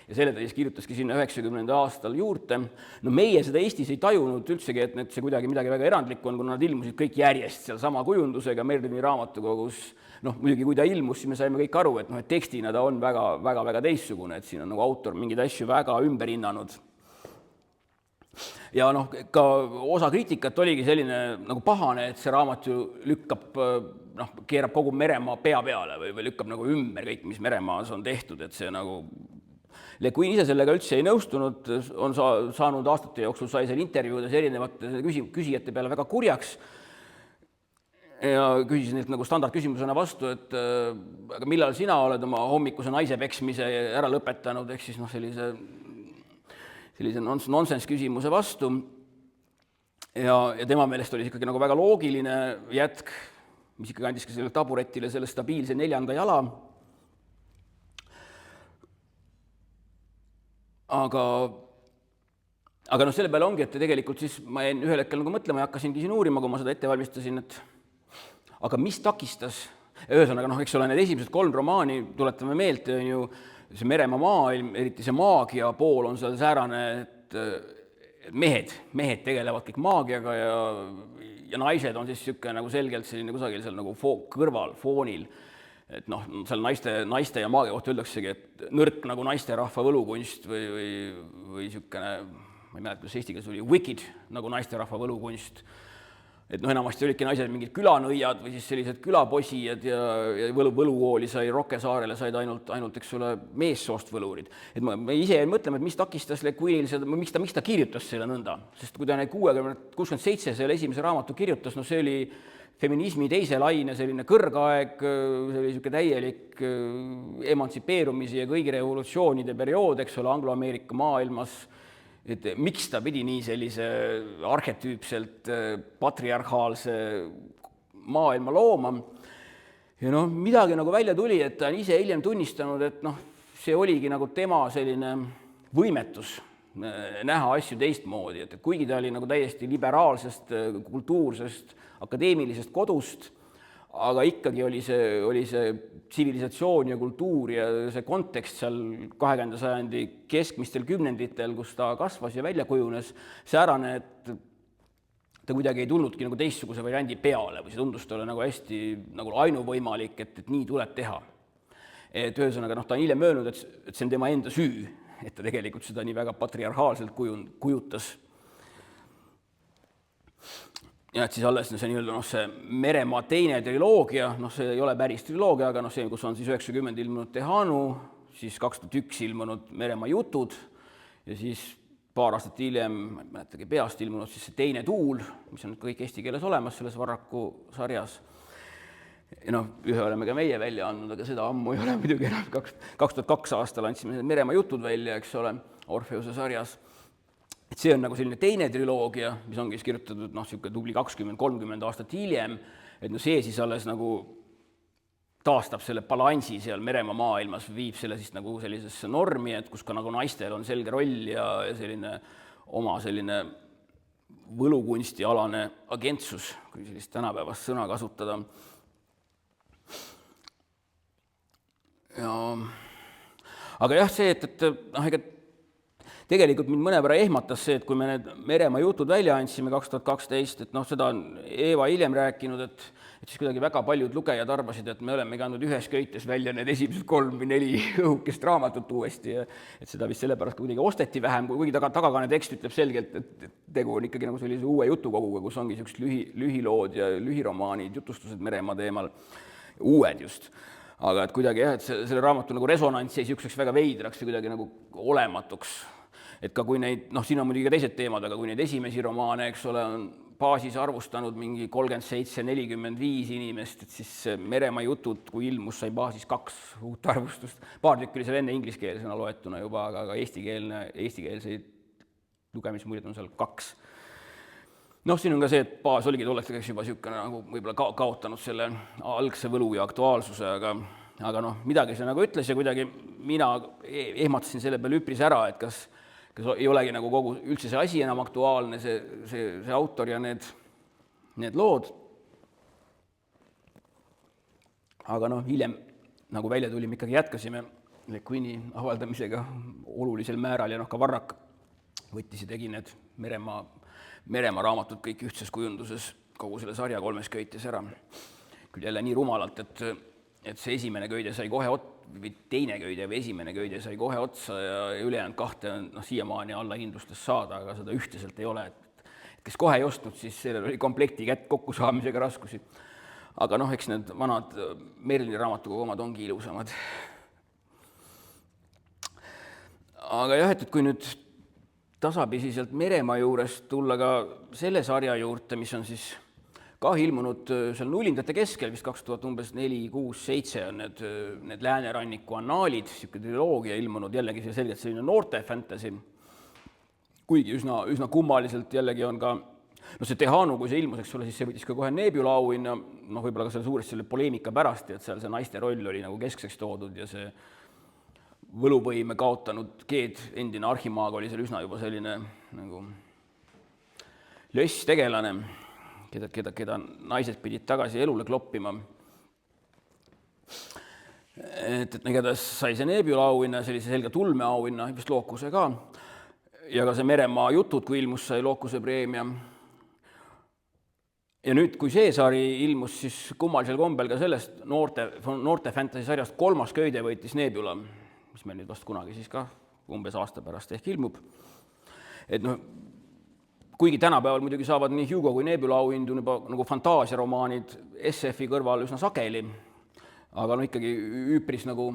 Ja selle ta siis kirjutaski sinna 90. aastal juurde. No meie seda Eestis ei tajunud üldsegi, et see kuidagi midagi väga erandlikku on, kuna nad ilmusid kõik järjest seal sama kujundusega Merlini raamatukogus. Muidugi kui ta ilmus, siis me saime kõik aru, et tekstina ta on väga teistsugune, et siin on nagu autor mingeid asju väga ümber hinnanud. Ja ka osa kriitikat oligi selline nagu pahane, et see raamat ju keerab kogu Meremaa pea peale või lükkab nagu ümber kõik, mis Meremaas on tehtud, et see nagu Le Guin ise sellega üldse ei nõustunud, on saanud aastate jooksul, sai seal intervjuudes erinevate küsijate peale väga kurjaks ja küsisin neilt nagu standardküsimusena vastu, et aga millal sina oled oma hommikuse naise peksmise ära lõpetanud, ehk siis sellise nonsense küsimuse vastu ja tema meelest oli ikkagi nagu väga loogiline jätk, mis ikkagi andis ka selle taburetile selle stabiilse 4. jala. Aga selle peale ongi, et tegelikult siis ma jäin ühel hetkel nagu mõtlema ja hakkasingi siin uurima, kui ma seda ette valmistasin, et aga mis takistas, ühesõnaga, eks ole, need esimesed 3 romaani, tuletame meelde, on ju see Meremaa maailm, eriti see maagia pool on seal säärane, et mehed tegelevad kõik maagiaga ja naised on siis niisugune nagu selgelt selline kusagil seal nagu kõrval, foonil. Et seal naiste ja maagia kohta öeldaksegi, et nõrk nagu naisterahva võlukunst või niisugune, ma ei mäleta, kuidas eesti keeles oli, wicked nagu naisterahva võlukunst. Et enamasti olidki naised mingid külanõiad või siis sellised külaposijad ja võlukooli sai Rokesaarele said ainult, eks ole, meessoost võlurid. Et ma ise jäin mõtlema, et mis takistas Le Guinil seda, miks ta kirjutas selle nõnda, sest kui ta 67 selle esimese raamatu kirjutas, see oli feminismi teise laine selline kõrgaeg, see oli niisugune täielik emantsipeerumise ja kõigi revolutsioonide periood, eks ole, Anglo-Ameerika maailmas, et miks ta pidi nii sellise arhetüüpselt patriarhaalse maailma looma. Ja midagi nagu välja tuli, et ta on ise hiljem tunnistanud, et see oligi nagu tema selline võimetus näha asju teistmoodi, et kuigi ta oli nagu täiesti liberaalsest, kultuursest, akadeemilisest kodust, aga ikkagi oli see tsivilisatsioon ja kultuur ja see kontekst seal 20. sajandi keskmistel kümnenditel, kus ta kasvas ja välja kujunes, säärane, et ta kuidagi ei tulnudki nagu teistsuguse variandi peale või see tundus talle nagu hästi nagu ainuvõimalik, et nii tuleb teha. Et ühesõnaga, ta on hiljem öelnud, et see on tema enda süü, et ta tegelikult seda nii väga patriarhaalselt kujutas. Ja et siis alles see nii-öelda see Meremaa teine triloogia, see ei ole päris triloogia, aga see, kus on siis 90 ilmunud Tehanu, siis 2001 ilmunud Meremaa jutud ja siis paar aastat hiljem, ma ei mäletagi peast ilmunud, siis see Teine tuul, mis on kõik eesti keeles olemas selles Varraku sarjas. Ja ühe oleme ka meie välja andnud, aga seda ammu ei ole muidugi enam. 2002 aastal andsime Meremaa jutud välja, eks ole, Orfeuse sarjas. Et see on nagu selline teine triloogia, mis ongi siis kirjutatud tubli 20-30 aastat hiljem, et see siis alles nagu taastab selle balansi seal Meremaa maailmas, viib selle siis nagu sellisesse normi, et kus ka nagu naistel on selge roll ja selline oma selline võlukunstialane agentsus, kui sellist tänapäevast sõna kasutada. Aga jah, see, et ega tegelikult mind mõnevõrra ehmatas see, et kui me need Meremaa jutud välja andsime 2012, et seda on Eeva hiljem rääkinud, et siis kuidagi väga paljud lugejad arvasid, et me oleme kandnud ühes köites välja need esimesed 3 või 4 õhukest raamatut uuesti ja et seda vist sellepärast kuidagi osteti vähem, kuigi tagakaane tekst ütleb selgelt, et tegu on ikkagi nagu sellise uue jutukoguga, kus ongi sellised lühilood ja lühiromaanid, jutustused Meremaa teemal, uued just. Aga et kuidagi jah, et selle raamatu nagu resonants jäi niisuguseks väga veidraks või kuidagi nagu olematuks. Et ka kui neid, siin on muidugi ka teised teemad, aga kui neid esimesi romaane, eks ole, on baasis arvustanud mingi 37-45 inimest, et siis Meremaa jutud, kui ilmus, sai baasis 2 uut arvustust. Paar tükki oli seal enne ingliskeelsena loetuna juba, aga eestikeelseid lugemismuljed on seal 2. Siin on ka see, et baas oligi tolleks juba niisugune nagu võib-olla kaotanud selle algse võlu ja aktuaalsuse, aga midagi see nagu ütles ja kuidagi mina ehmatasin selle peale üpris ära, et kas ei olegi nagu kogu üldse see asi enam aktuaalne, see autor ja need lood. Aga hiljem nagu välja tulime, ikkagi jätkasime Le Guini avaldamisega olulisel määral ja ka Varrak võttis ja tegi need Meremaa raamatud kõik ühtses kujunduses kogu selle sarja 3 köites ära. Küll jälle nii rumalalt, et see esimene köide sai kohe või teine köide või esimene köide sai kohe otsa ja ülejäänud 2 on siiamaani allahindlustes saada, aga seda ühteselt ei ole. Et kes kohe ei ostnud, siis sellel oli komplekti kokku saamisega raskusi. Aga eks need vanad Merlini raamatukogu omad ongi ilusamad. Aga jah, et kui nüüd tasapisi sealt Meremaa juurest tulla ka selle sarja juurde, mis on siis ka ilmunud seal nullindate keskel, vist 2004, 6, 7 on need Lääneranniku annaalid, niisugune triloogia ilmunud, jällegi see selgelt selline noorte fantasy, kuigi üsna kummaliselt jällegi on ka, see Tehanu, kui see ilmus, eks ole, siis see võttis ka kohe Nebula auhinna, võib-olla ka selle suuresti selle poleemika pärast, et seal see naiste roll oli nagu keskseks toodud ja see võluvõime kaotanud Keed, endine arhimaag, oli seal üsna juba selline nagu löss tegelane, keda naised pidid tagasi elule kloppima. Et igatahes sai see Nebula auhinna, sellise selge tulme auhinna, vist Lookuse ka, ja ka see Meremaa jutud, kui ilmus, sai Lookuse preemia. Ja nüüd, kui see sari ilmus, siis kummalisel kombel ka sellest noorte fantasy sarjast 3. köide võitis Nebula, mis meil nüüd vast kunagi siis ka umbes aasta pärast ehk ilmub. Et kuigi tänapäeval muidugi saavad nii Hugo kui Nebula auhindu juba nagu fantaasiaromaanid SF-i kõrval üsna sageli, aga ikkagi üpris nagu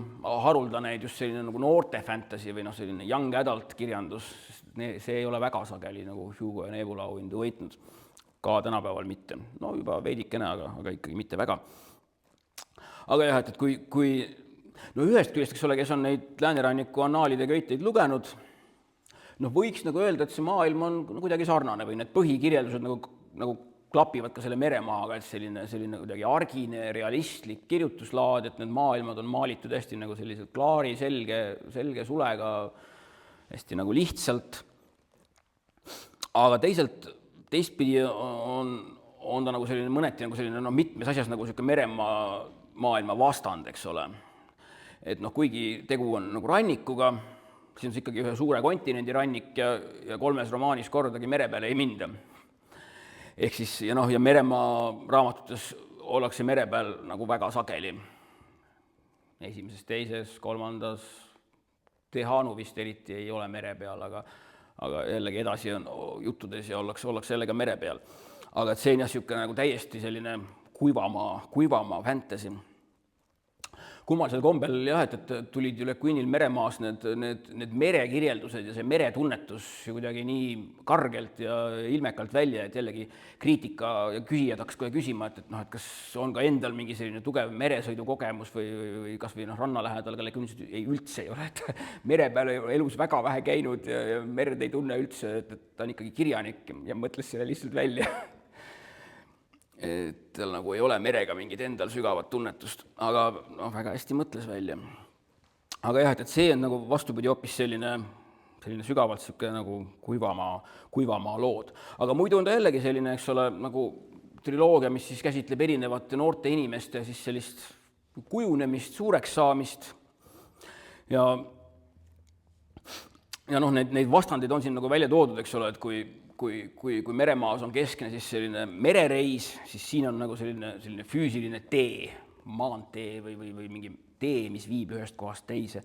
haruldane just selline nagu noorte fantasy või selline young adult kirjandus, see ei ole väga sageli nagu Hugo ja Nebula auhindu võitnud, ka tänapäeval mitte. Juba veidikene, aga ikkagi mitte väga. Aga jah, et kui ühest küljest, eks ole, kes on neid Lääneranniku annaalide köiteid lugenud, võiks nagu öelda, et see maailm on kuidagi sarnane või need põhikirjeldused nagu klapivad ka selle Meremaaga, et selline kuidagi argine, realistlik kirjutuslaad, et need maailmad on maalitud hästi nagu selliselt klaari, selge sulega, hästi nagu lihtsalt. Aga teistpidi on ta nagu selline mõneti nagu selline no, mitmes asjas nagu selline meremaa maailma vastand, eks ole. Et noh, kuigi tegu on nagu rannikuga, siis on ikkagi ühe suure kontinendi rannik ja 3 romaanis kordagi mere peale ei minda. Ehk siis, ja noh, ja meremaa raamatutes ollakse mere peal nagu väga sageli. 1., 2., 3. Tehanu vist eriti ei ole mere peal, aga jällegi edasi on juttudes ja ollakse jällegi mere peal. Aga et see on jah nagu täiesti selline kuivamaa fantasy. Kummalisel kombel jah, et tulid Le Guinil meremaas need merekirjeldused ja see meretunnetus kuidagi nii kargelt ja ilmekalt välja, et jällegi kriitika ja küsijad hakkas kohe küsima, et noh, et kas on ka endal mingi selline tugev meresõidukogemus või kas või noh, ranna lähedal, aga Le Guinil ei üldse ei ole, et mere peal elus väga vähe käinud ja merd ei tunne üldse, et ta on ikkagi kirjanik ja mõtles selle lihtsalt välja. Et tal nagu ei ole merega mingit endal sügavat tunnetust, aga noh, väga hästi mõtles välja. Aga jah, et see on nagu vastupidi hoopis selline sügavalt nagu kuivamaa lood. Aga muidu on ta jällegi selline, eks ole, nagu triloogia, mis siis käsitleb erinevate noorte inimeste siis sellist kujunemist, suureks saamist ja noh, neid vastandeid on siin nagu välja toodud, eks ole, et kui meremaas on keskne siis selline merereis, siis siin on nagu selline füüsiline tee, maantee või mingi tee, mis viib ühest kohast teise,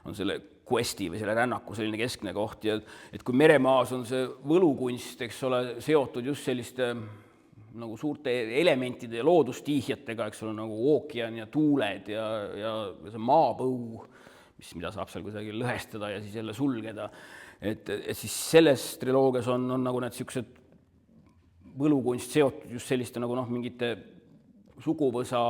on selle questi või selle rännaku selline keskne koht ja et kui meremaas on see võlukunst, eks ole, seotud just selliste nagu suurte elementide ja loodustiihjatega, eks ole, nagu ookean ja tuuled ja see maapõu, mida saab seal kuidagi lõhestada ja siis jälle sulgeda. Et siis selles triloogias on nagu need sellised võlukunst seotud just selliste nagu noh, mingite suguvõsa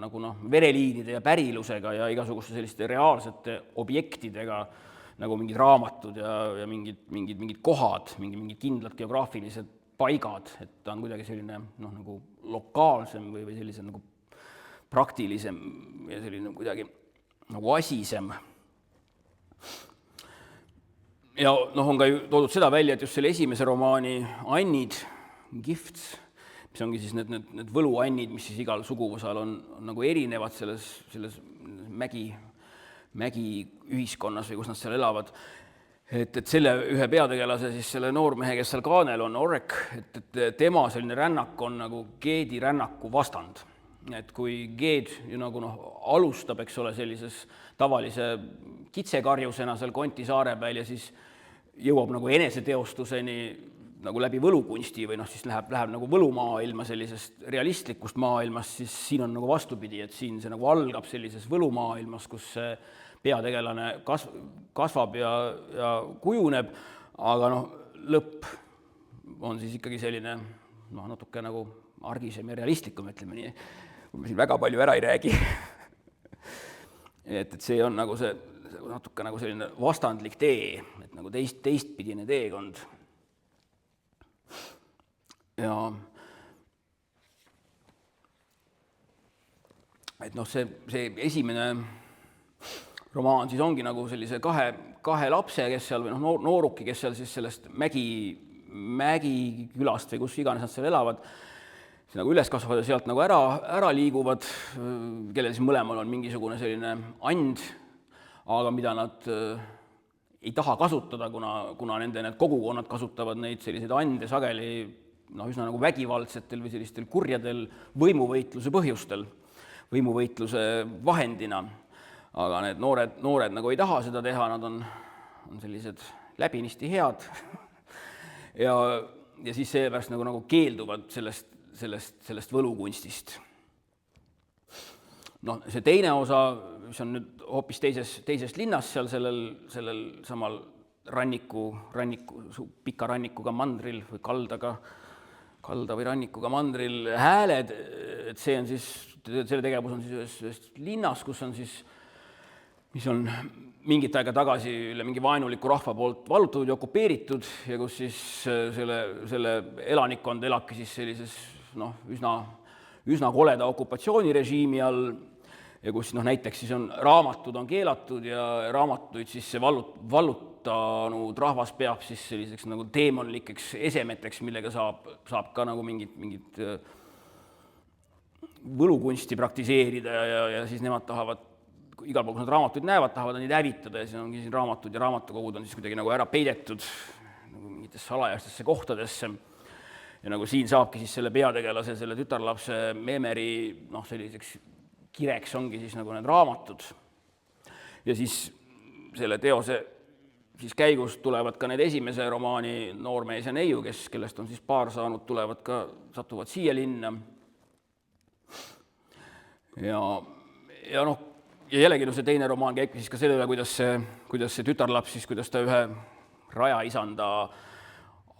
nagu noh, vereliinide ja pärilusega ja igasuguste selliste reaalsete objektidega nagu mingid raamatud ja mingid kohad, mingid kindlad geograafilised paigad, et ta on kuidagi selline noh, nagu lokaalsem või sellise nagu praktilisem ja selline kuidagi nagu asisem. Ja noh, on ka ju toodud seda välja, et just selle esimese romaani annid, Gifts, mis ongi siis need võluannid, mis siis igal suguvõsal on nagu erinevad selles mägi ühiskonnas või kus nad seal elavad. Et selle ühe peategelase, siis selle noormehe, kes seal kaanel on, Orek, et tema selline rännak on nagu Geedi rännaku vastand. Et kui Geed ju nagu noh, alustab, eks ole, sellises tavalise kitsekarjusena seal Konti saare peal ja siis jõuab nagu eneseteostuseni nagu läbi võlukunsti või noh, siis läheb nagu võlumaailma sellisest realistlikust maailmast, siis siin on nagu vastupidi, et siin see nagu algab sellises võlumaailmas, kus see peategelane kasvab ja kujuneb, aga noh, lõpp on siis ikkagi selline noh, natuke nagu argisem ja realistlikum, ütleme nii, kui me siin väga palju ära ei räägi. Et see on nagu see natuke nagu selline vastandlik tee, et nagu teistpidine teekond. Ja et noh, see esimene romaan siis ongi nagu sellise kahe lapse, kes seal või noh, nooruki, kes seal siis sellest mägikülast või kus iganes nad seal elavad, siis nagu üles kasvavad ja sealt nagu ära liiguvad, kellel siis mõlemal on mingisugune selline and, aga mida nad ei taha kasutada, kuna nende need kogukonnad kasutavad neid selliseid ande sageli noh, üsna nagu vägivaldsetel või sellistel kurjadel võimuvõitluse põhjustel, võimuvõitluse vahendina. Aga need noored nagu ei taha seda teha, nad on sellised läbinisti head ja siis seepärast nagu keelduvad sellest võlukunstist. Noh, see teine osa, mis on nüüd hoopis teises linnas seal sellel samal pika rannikuga mandril või kalda või rannikuga mandril Hääled, et see on siis, selle tegevus on siis ühes linnas, kus on siis, mis on mingit aega tagasi üle mingi vaenuliku rahva poolt vallutatud ja okupeeritud ja kus siis selle elanikkond elabki siis sellises noh, üsna koleda okupatsioonirežiimi all ja kus noh, näiteks siis on raamatud on keelatud ja raamatuid siis see vallutanud rahvas peab siis selliseks nagu teemonlikeks esemeteks, millega saab ka nagu mingit võlukunsti praktiseerida ja siis nemad tahavad, igal pool, kui nad raamatuid näevad, tahavad neid hävitada ja siis ongi siin raamatud ja raamatukogud on siis kuidagi nagu ära peidetud nagu mingitesse salajastesse kohtadesse. Ja nagu siin saabki siis selle peategelase, selle tütarlapse Memeri noh, selliseks kireks ongi siis nagu need raamatud. Ja siis selle teose siis käigus tulevad ka need esimese romaani Noormees ja neiu, kellest on siis paar saanud, satuvad siia linna. Ja noh, ja jällegi no see teine romaan käibki siis ka selle üle, kuidas see tütarlaps siis, kuidas ta ühe rajaisanda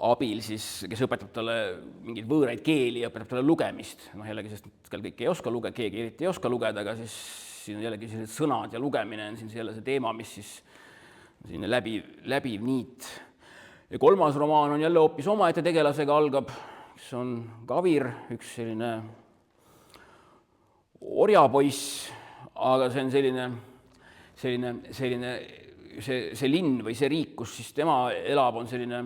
abil siis, kes õpetab talle mingeid võõraid keeli ja õpetab talle lugemist. Noh, jällegi, sest kõik ei oska lugeda, keegi eriti ei oska lugeda, aga siis siin on jällegi sellised sõnad ja lugemine on siin jälle see teema, mis siis selline läbiv niit. Ja kolmas romaan on jälle hoopis omaette tegelasega algab, kes on Kavir, üks selline orjapoiss, aga see on see linn või see riik, kus siis tema elab, on selline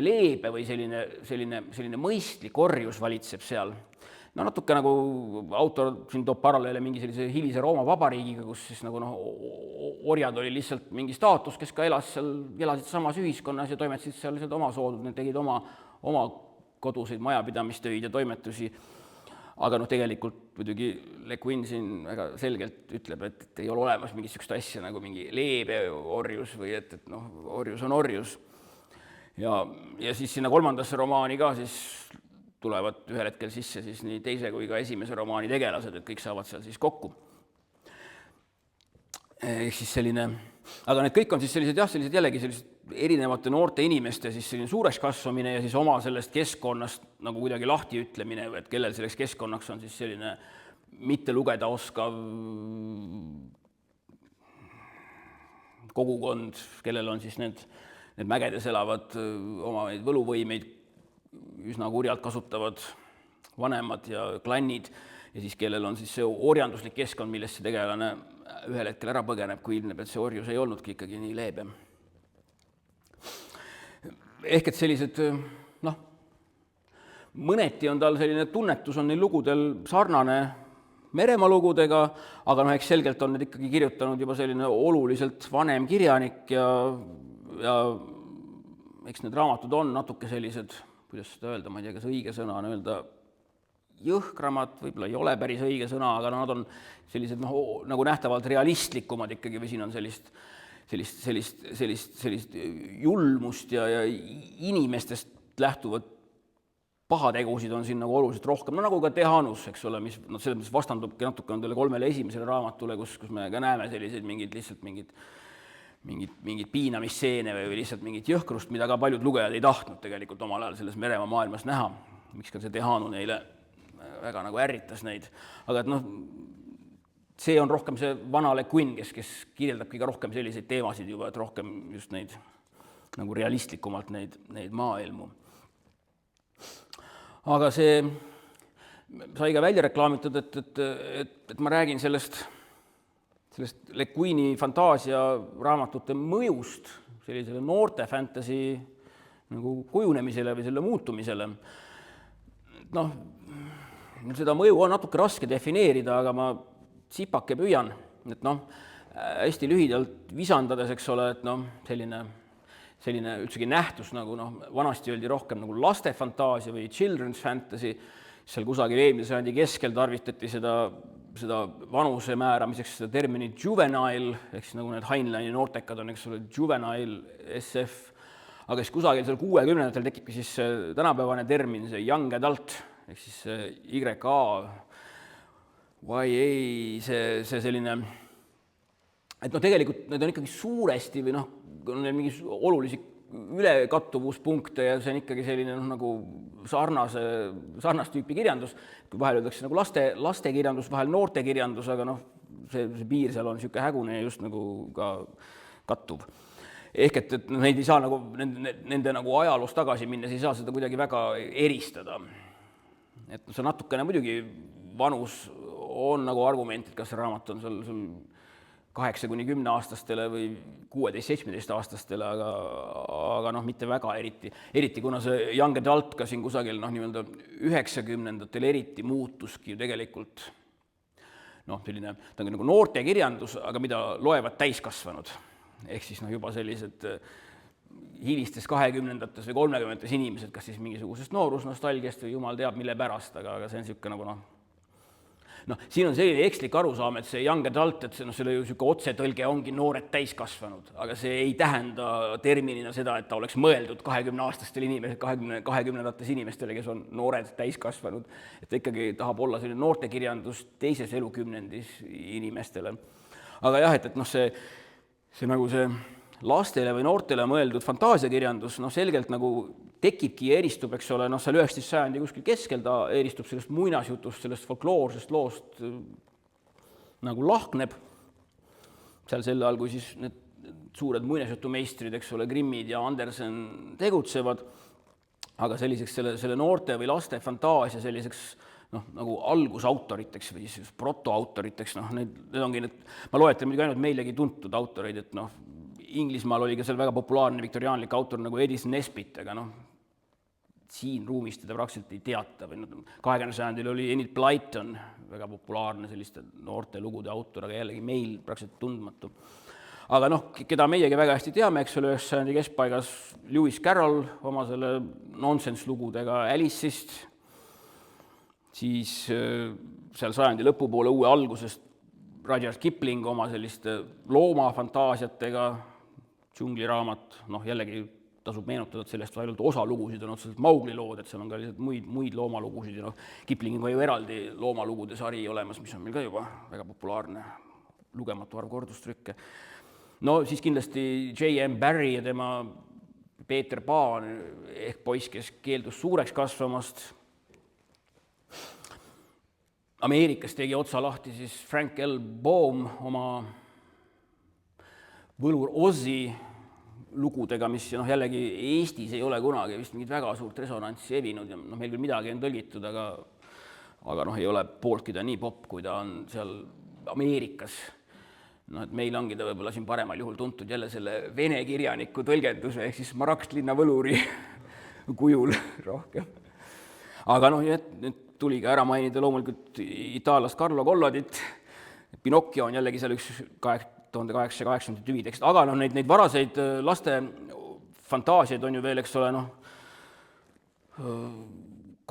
leebe või selline mõistlik orjus valitseb seal. No natuke nagu autor siin toob paralleele mingi sellise hilise Rooma vabariigiga, kus siis nagu orjad oli lihtsalt mingi staatus, kes ka elasid samas ühiskonnas ja toimetasid seal lihtsalt oma soodud, need tegid oma koduseid majapidamistöid ja toimetusi. Aga noh, tegelikult muidugi Le Guin siin väga selgelt ütleb, et ei ole olemas mingi sükst asja nagu mingi leebe orjus või et noh, orjus on orjus. Ja siis sinna kolmandasse romaani ka siis tulevad ühel hetkel sisse siis nii teise kui ka esimese romaani tegelased, et kõik saavad seal siis kokku. Ehk siis selline, aga need kõik on siis sellised jällegi sellised erinevate noorte inimeste siis selline suureks kasvamine ja siis oma sellest keskkonnast nagu kuidagi lahti ütlemine, et kellel selleks keskkonnaks on siis selline mitte lugeda oskav kogukond, kellel on siis need mägedes elavad oma võluvõimeid üsna kurjalt kasutavad vanemad ja klannid ja siis kellel on siis see orjanduslik keskkond, millest see tegelane ühel hetkel ära põgeneb, kui ilmneb, et see orjus ei olnudki ikkagi nii leebe. Ehk et sellised, noh, mõneti on tal selline tunnetus, on neil lugudel sarnane Meremaa lugudega, aga noh, eks selgelt on need ikkagi kirjutanud juba selline oluliselt vanem kirjanik ja eks need raamatud on natuke sellised, kuidas seda öelda, ma ei tea, kas õige sõna on öelda jõhkramad, võib-olla ei ole päris õige sõna, aga nad on sellised nagu nähtavalt realistlikumad ikkagi või siin on sellist julmust ja inimestest lähtuvad pahategusid on siin nagu oluliselt rohkem, no nagu ka Tehanus, eks ole, mis selles mõttes vastandubki natuke nendele 3 esimesele raamatule, kus me ka näeme selliseid mingid piinamisseene või lihtsalt mingit jõhkrust, mida ka paljud lugejad ei tahtnud tegelikult omal ajal selles Meremaa maailmas näha, miks ka see Tehanu neile väga nagu ärritas neid, aga et noh, see on rohkem see vana Le Guin, kes kirjeldabki ka rohkem selliseid teemasid juba, et rohkem just neid nagu realistlikumalt neid maailmu. Aga see sai ka välja reklaamitud, et ma räägin sellest Le Guini fantaasia raamatute mõjust sellisele noorte fantasy nagu kujunemisele või selle muutumisele. Noh, seda mõju on natuke raske defineerida, aga ma tsipake püüan, et noh, hästi lühidalt visandades, eks ole, et noh, selline üldsegi nähtus nagu noh, vanasti öeldi rohkem nagu laste fantaasia või children's fantasy, seal kusagil eelmise sajandi keskel tarvitati seda vanuse määramiseks seda terminit juvenile, ehk siis nagu need Heinleini noortekad on, eks ole, juvenile SF, aga siis kusagil seal 60-ndatel tekibki siis tänapäevane termin, see young adult, ehk siis YA, see selline, et noh, tegelikult need on ikkagi suuresti või noh, on neil mingi olulisi ülekattuvuspunkte ja see on ikkagi selline nagu sarnast tüüpi kirjandus, kui vahel öeldakse nagu laste kirjandus, vahel noorte kirjandus, aga noh, see piir seal on niisugune hägune ja just nagu ka kattuv. Ehk et neid ei saa nagu, nende nagu ajaloos tagasi minnes ei saa seda kuidagi väga eristada. Et see natukene muidugi vanus on nagu argument, et kas see raamat on sul 8–10-aastastele või 16–17-aastastele, aga noh, mitte väga eriti kuna see young adult ka siin kusagil nii-öelda 90-ndatel eriti muutuski ju tegelikult selline, ta on nagu noortekirjandus, aga mida loevad täiskasvanud. Ehk siis juba sellised hilistes 20-ndates või 30-ndates inimesed, kas siis mingisugusest noorusnostalgiast või jumal teab mille pärast, aga see on niisugune nagu siin on selline ekslik arusaam, et see young adult, et selle ju niisugune otsetõlge ongi noored täiskasvanud, aga see ei tähenda terminina seda, et ta oleks mõeldud 20-aastastele inimesed, 20-ndates inimestele, kes on noored täiskasvanud, et ta ikkagi tahab olla selline noortekirjandus teises elukümnendis inimestele. Aga jah, et see nagu see lastele või noortele mõeldud fantaasiakirjandus, selgelt nagu tekibki ja eristub, eks ole, seal 19. sajandi kuskil keskel ta eristub sellest muinasjutust, sellest folkloorsest loost nagu lahkneb. Seal sel ajal, kui siis need suured muinasjutumeistrid, eks ole, Grimmid ja Andersen tegutsevad, aga selliseks selle noorte või laste fantaasia selliseks nagu algusautoriteks või siis protoautoriteks, need ongi need, ma loetan muidugi ainult meilegi tuntud autoreid, et Inglismaal oli ka seal väga populaarne viktoriaanlik autor nagu Edison Nesbit, aga siin ruumis teda praktiliselt ei teata. 20. sajandil oli Enid Blyton, väga populaarne selliste noorte lugude autor, aga jällegi meil praktiliselt tundmatu. Aga keda meiegi väga hästi teame, eks ole, 9. sajandi keskpaigas Lewis Carroll oma selle nonsense-lugudega Alice'ist, siis seal sajandi lõpupoole uue algusest Rudyard Kipling oma selliste loomafantaasiatega, džungliraamat, jällegi tasub meenutada, et sellest ainult osa lugusid on otseselt Mowgli lood, et seal on ka muid loomalugusid ja Kiplingiga ju eraldi loomalugude sari olemas, mis on meil ka juba väga populaarne, lugematu arv kordustrükke. Siis kindlasti J.M. Barrie ja tema Peter Pan ehk poiss, kes keeldus suureks kasvamast. Ameerikas tegi otsa lahti siis Frank L. Baum oma Võlur Ozzy lugudega, mis jällegi Eestis ei ole kunagi vist mingit väga suurt resonantsi evinud ja meil küll midagi on tõlgitud, aga ei ole pooltki ta nii popp, kui ta on seal Ameerikas. Et meil ongi ta võib-olla siin paremal juhul tuntud jälle selle vene kirjaniku tõlgenduse ehk siis Marakstlinna võluri kujul rohkem. Aga nüüd tuli ka ära mainida loomulikult itaallast Carlo Collodit. Pinocchio on jällegi seal üks 1880 tüvitekst, aga neid varaseid laste fantaasiaid on ju veel, eks ole,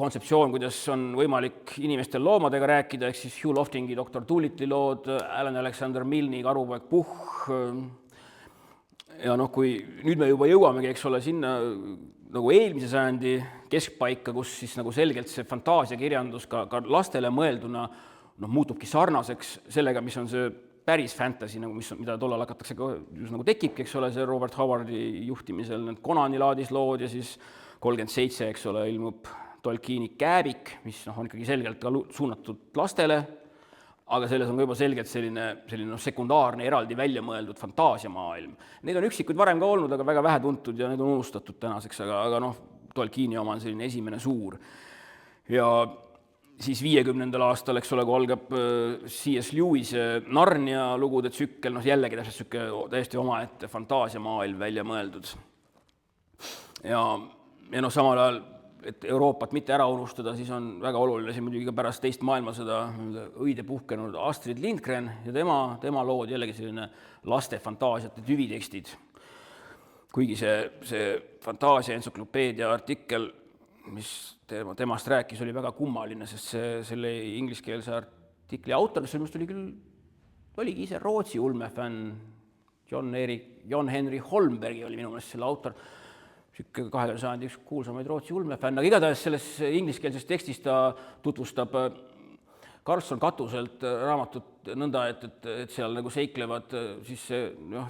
kontseptsioon, kuidas on võimalik inimestel loomadega rääkida, ehk siis Hugh Loftingi Dr. Doolittle'i lood, Alan Alexander Milne'i Karupoeg Puhh. Ja kui nüüd me juba jõuamegi, eks ole, sinna nagu eelmise sajandi keskpaika, kus siis nagu selgelt see fantaasiakirjandus ka lastele mõelduna muutubki sarnaseks sellega, mis on see päris fantasy, mida tollal hakatakse nagu tekibki, eks ole, see Robert Howardi juhtimisel need Conani laadis lood ja siis 37, eks ole, ilmub Tolkieni Kääbik, mis on ikkagi selgelt ka suunatud lastele, aga selles on ka juba selgelt selline sekundaarne eraldi välja mõeldud fantaasiamaailm. Neid on üksikud varem ka olnud, aga väga vähe tuntud ja need on unustatud tänaseks, aga Tolkieni oma on selline esimene suur. Ja siis 50. aastal, eks ole, kui algab C.S. Lewis Narnia lugude tsükkel, jällegi täiesti omaette fantaasiamaailm välja mõeldud. Ja samal ajal, et Euroopat mitte ära unustada, siis on väga oluline see muidugi ka pärast teist maailmasõda õide puhkenud Astrid Lindgren ja tema lood jällegi selline laste fantaasiate tüvitekstid. Kuigi see fantaasia entsüklopeedia artikkel, mis temast rääkis, oli väga kummaline, sest selle ingliskeelse artikli autor, mis oligi ise Rootsi ulmefänn, John Henry Holmberg oli minu meelest selle autor, 20. sajandi üks kuulsamaid Rootsi ulmefänn, aga igatahes selles ingliskeelses tekstis ta tutvustab Karlsson katuselt raamatut nõnda, et seal nagu seiklevad siis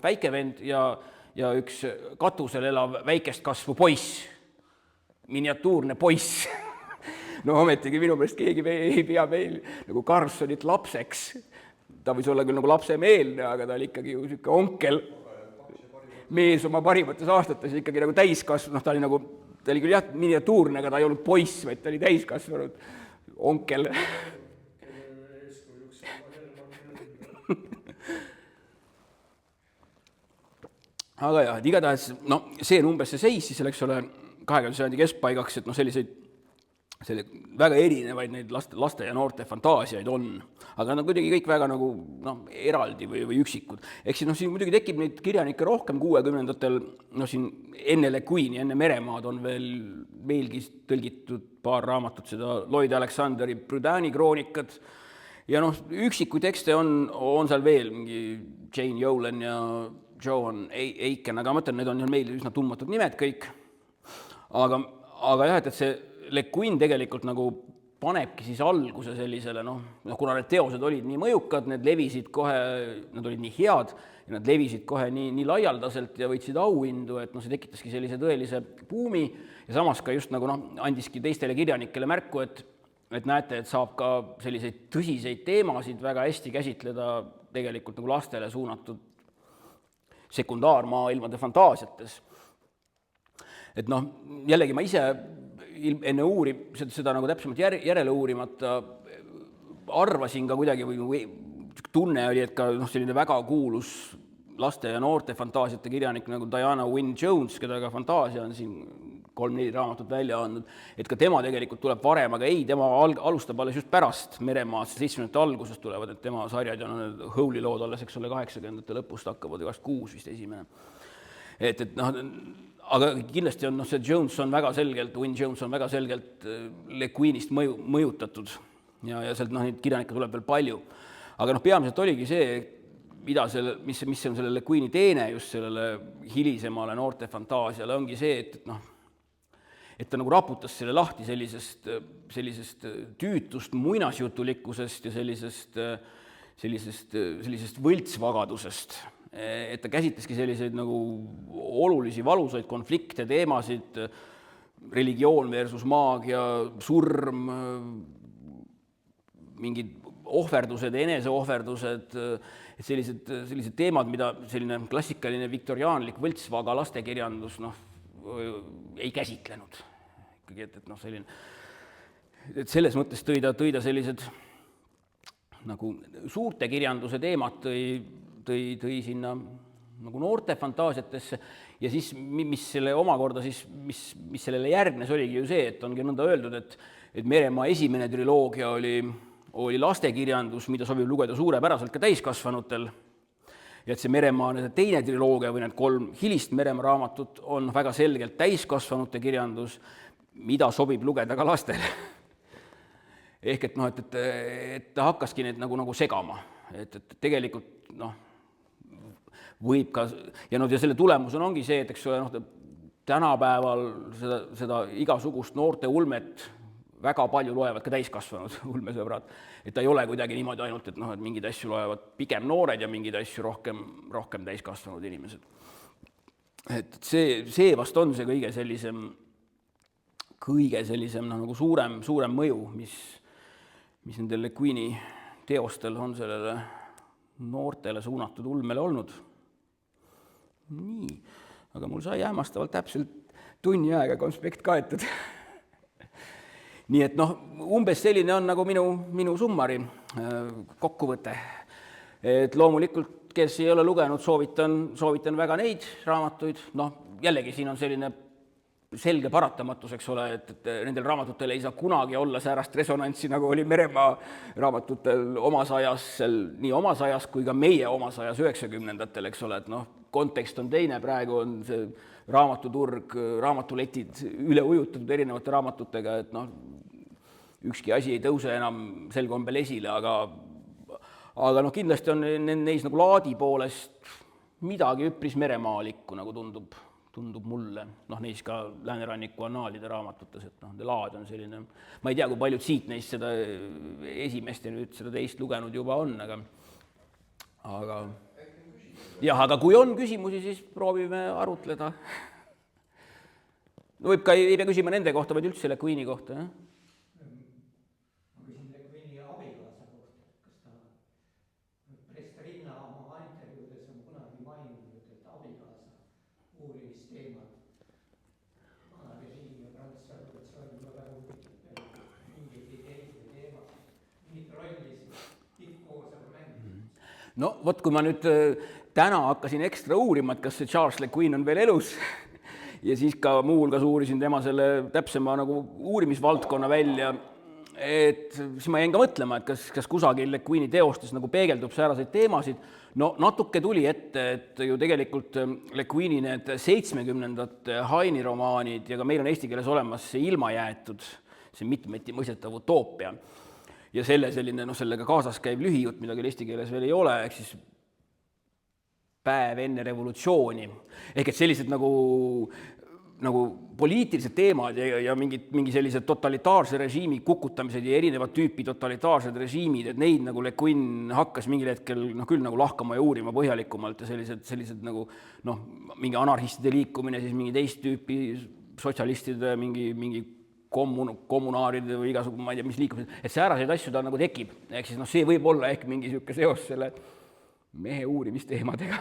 väikevend ja üks katusel elav väikest kasvu poiss, miniatuurne poiss. Ometigi minu meelest keegi ei pea meil nagu Karlssonit lapseks. Ta võis olla küll nagu lapsemeelne, aga ta oli ikkagi ju siuke onkel. Mees oma parimates aastates ikkagi nagu täiskasvanud, ta oli küll jah miniatuurne, aga ta ei olnud poiss, vaid ta oli täiskasvanud onkel. aga jah, et igatahes, no see on umbes see seis siis, eks ole, 20. sajandi keskpaigaks, et noh, selliseid väga erinevaid neid laste ja noorte fantaasiaid on, aga nad kuidagi kõik väga nagu noh, eraldi või üksikud. Ehk siis noh, siin muidugi tekib neid kirjanikke rohkem 60-ndatel, noh siin enne Le Guini, enne Meremaad on veelgi tõlgitud paar raamatut, seda Lloyd Alexanderi Prudhani kroonikad, ja noh, üksikuid tekste on seal veel, mingi Jane Yolen ja Joan Aiken, aga ma mõtlen, need on meil üsna tundmatud nimed kõik, aga jah, et see Le Guin tegelikult nagu panebki siis alguse sellisele, noh, kuna need teosed olid nii mõjukad, need levisid kohe, nad olid nii head, ja nad levisid kohe nii laialdaselt ja võitsid auhindu, et noh, see tekitaski sellise tõelise buumi ja samas ka just nagu noh, andiski teistele kirjanikele märku, et näete, et saab ka selliseid tõsiseid teemasid väga hästi käsitleda tegelikult nagu lastele suunatud sekundaarmaailmade fantaasiates. Et noh, jällegi ma ise enne seda nagu täpsemalt järele uurimata arvasin ka kuidagi või tunne oli, et ka noh, selline väga kuulus laste ja noorte fantaasiate kirjanik nagu Diana Wynne Jones, keda ka Fantaasia on siin 3-4 raamatut välja andnud, et ka tema tegelikult tuleb varem, aga ei, tema alustab alles just pärast Meremaad, 70. algusest tulevad, et tema sarjad ja Howley lood alles, eks ole, 80. lõpust hakkavad, 26 vist esimene. Et noh, aga kindlasti on see Jones on väga selgelt, Wynne Jones on väga selgelt Le Guinist mõjutatud ja sealt noh, neid kirjanikke tuleb veel palju. Aga noh, peamiselt oligi see, mis on selle Le Guini teene just sellele hilisemale noorte fantaasiale, ongi see, et ta nagu raputas selle lahti sellisest tüütust muinasjutulikkusest ja sellisest võltsvagadusest. Et ta käsitleski selliseid nagu olulisi valusaid konflikte, teemasid, religioon versus maagia, surm, mingid ohverdused, eneseohverdused, et sellised teemad, mida selline klassikaline viktoriaanlik võltsvaga lastekirjandus ei käsitlenud. Ikkagi, et selline, et selles mõttes tõi ta sellised nagu suurte kirjanduse teemad tõi sinna nagu noorte fantaasiatesse ja siis, mis selle omakorda siis, mis sellele järgnes, oligi ju see, et ongi nõnda öeldud, et Meremaa esimene triloogia oli lastekirjandus, mida sobib lugeda suurepäraselt ka täiskasvanutel, ja et see Meremaa teine triloogia või need 3 hilist Meremaa raamatut on väga selgelt täiskasvanute kirjandus, mida sobib lugeda ka lastele. Ehk et noh, et ta hakkaski need nagu segama, et tegelikult noh, võib ka, ja selle tulemusena ongi see, et eks ole, tänapäeval seda igasugust noorte ulmet väga palju loevad ka täiskasvanud ulmesõbrad, et ta ei ole kuidagi niimoodi ainult, et noh, et mingeid asju loevad pigem noored ja mingeid asju rohkem täiskasvanud inimesed. Et see vast on see kõige sellisem nagu suurem mõju, mis nendel Le Guini teostel on sellele noortele suunatud ulmele olnud. Nii, aga mul sai hämmastavalt täpselt tunni aega konspekt kaetud. Nii et noh, umbes selline on nagu minu summari kokkuvõte. Et loomulikult, kes ei ole lugenud, soovitan väga neid raamatuid. Noh, jällegi siin on selline selge paratamatus, eks ole, et nendel raamatutel ei saa kunagi olla säärast resonantsi, nagu oli Meremaa raamatutel omas ajas, nii omas ajas kui ka meie omas ajas 90-ndatel, eks ole, et noh, kontekst on teine, praegu on see raamatuturg, raamatuletid üle ujutatud erinevate raamatutega, et noh, ükski asi ei tõuse enam sel kombel esile, aga noh, kindlasti on neis nagu laadi poolest midagi üpris meremaalikku, nagu tundub mulle, noh, neis ka Lääneranniku annaalide raamatutes, et noh, laad on selline, ma ei tea, kui paljud siit neist seda esimest ja nüüd seda teist lugenud juba on, aga jah, aga kui on küsimusi, siis proovime arutleda. No võib ka, ei pea küsima nende kohta, vaid üldse Le Guini kohta, jah? Ma küsin Le Guini abikaasa kohta, kas ta Prestrinna oma intervjuudes on kunagi maininud, et abikaasa uurimisteemad, vanarežiim ja Prantsuse revolutsioon juba väga huvitatud, mingeid ideid ja teemad, mingit rolli tippkooselu mängib. no vot, kui ma nüüd täna hakkasin ekstra uurima, et kas see Charles Le Guin on veel elus ja siis ka muuhulgas uurisin tema selle täpsema nagu uurimisvaldkonna välja, et siis ma jäin ka mõtlema, et kas kusagil Le Guini teostes nagu peegeldub sääraseid teemasid. No natuke tuli ette, et ju tegelikult Le Guini need 70ndate Haini romaanid ja ka meil on eesti keeles olemas see ilmajäetud, see mitmeti mõistetav utoopia. Ja selline, sellega kaasas käib lühijutt, mida küll eesti keeles veel ei ole, ehk siis päev enne revolutsiooni. Ehk et sellised nagu poliitilised teemad ja mingi sellised totalitaarse režiimi kukutamised ja erinevad tüüpi totalitaarsed režiimid, et neid nagu Le Guin hakkas mingil hetkel küll nagu lahkama ja uurima põhjalikumalt ja sellised nagu mingi anarhistide liikumine, siis mingi teist tüüpi sotsialistide, mingi kommunaaride või igasugu, ma ei tea, mis liikumised, et sääraseid asju ta nagu tekib. Ehk siis see võib olla ehk mingi selline seos selle mehe uurimisteemadega.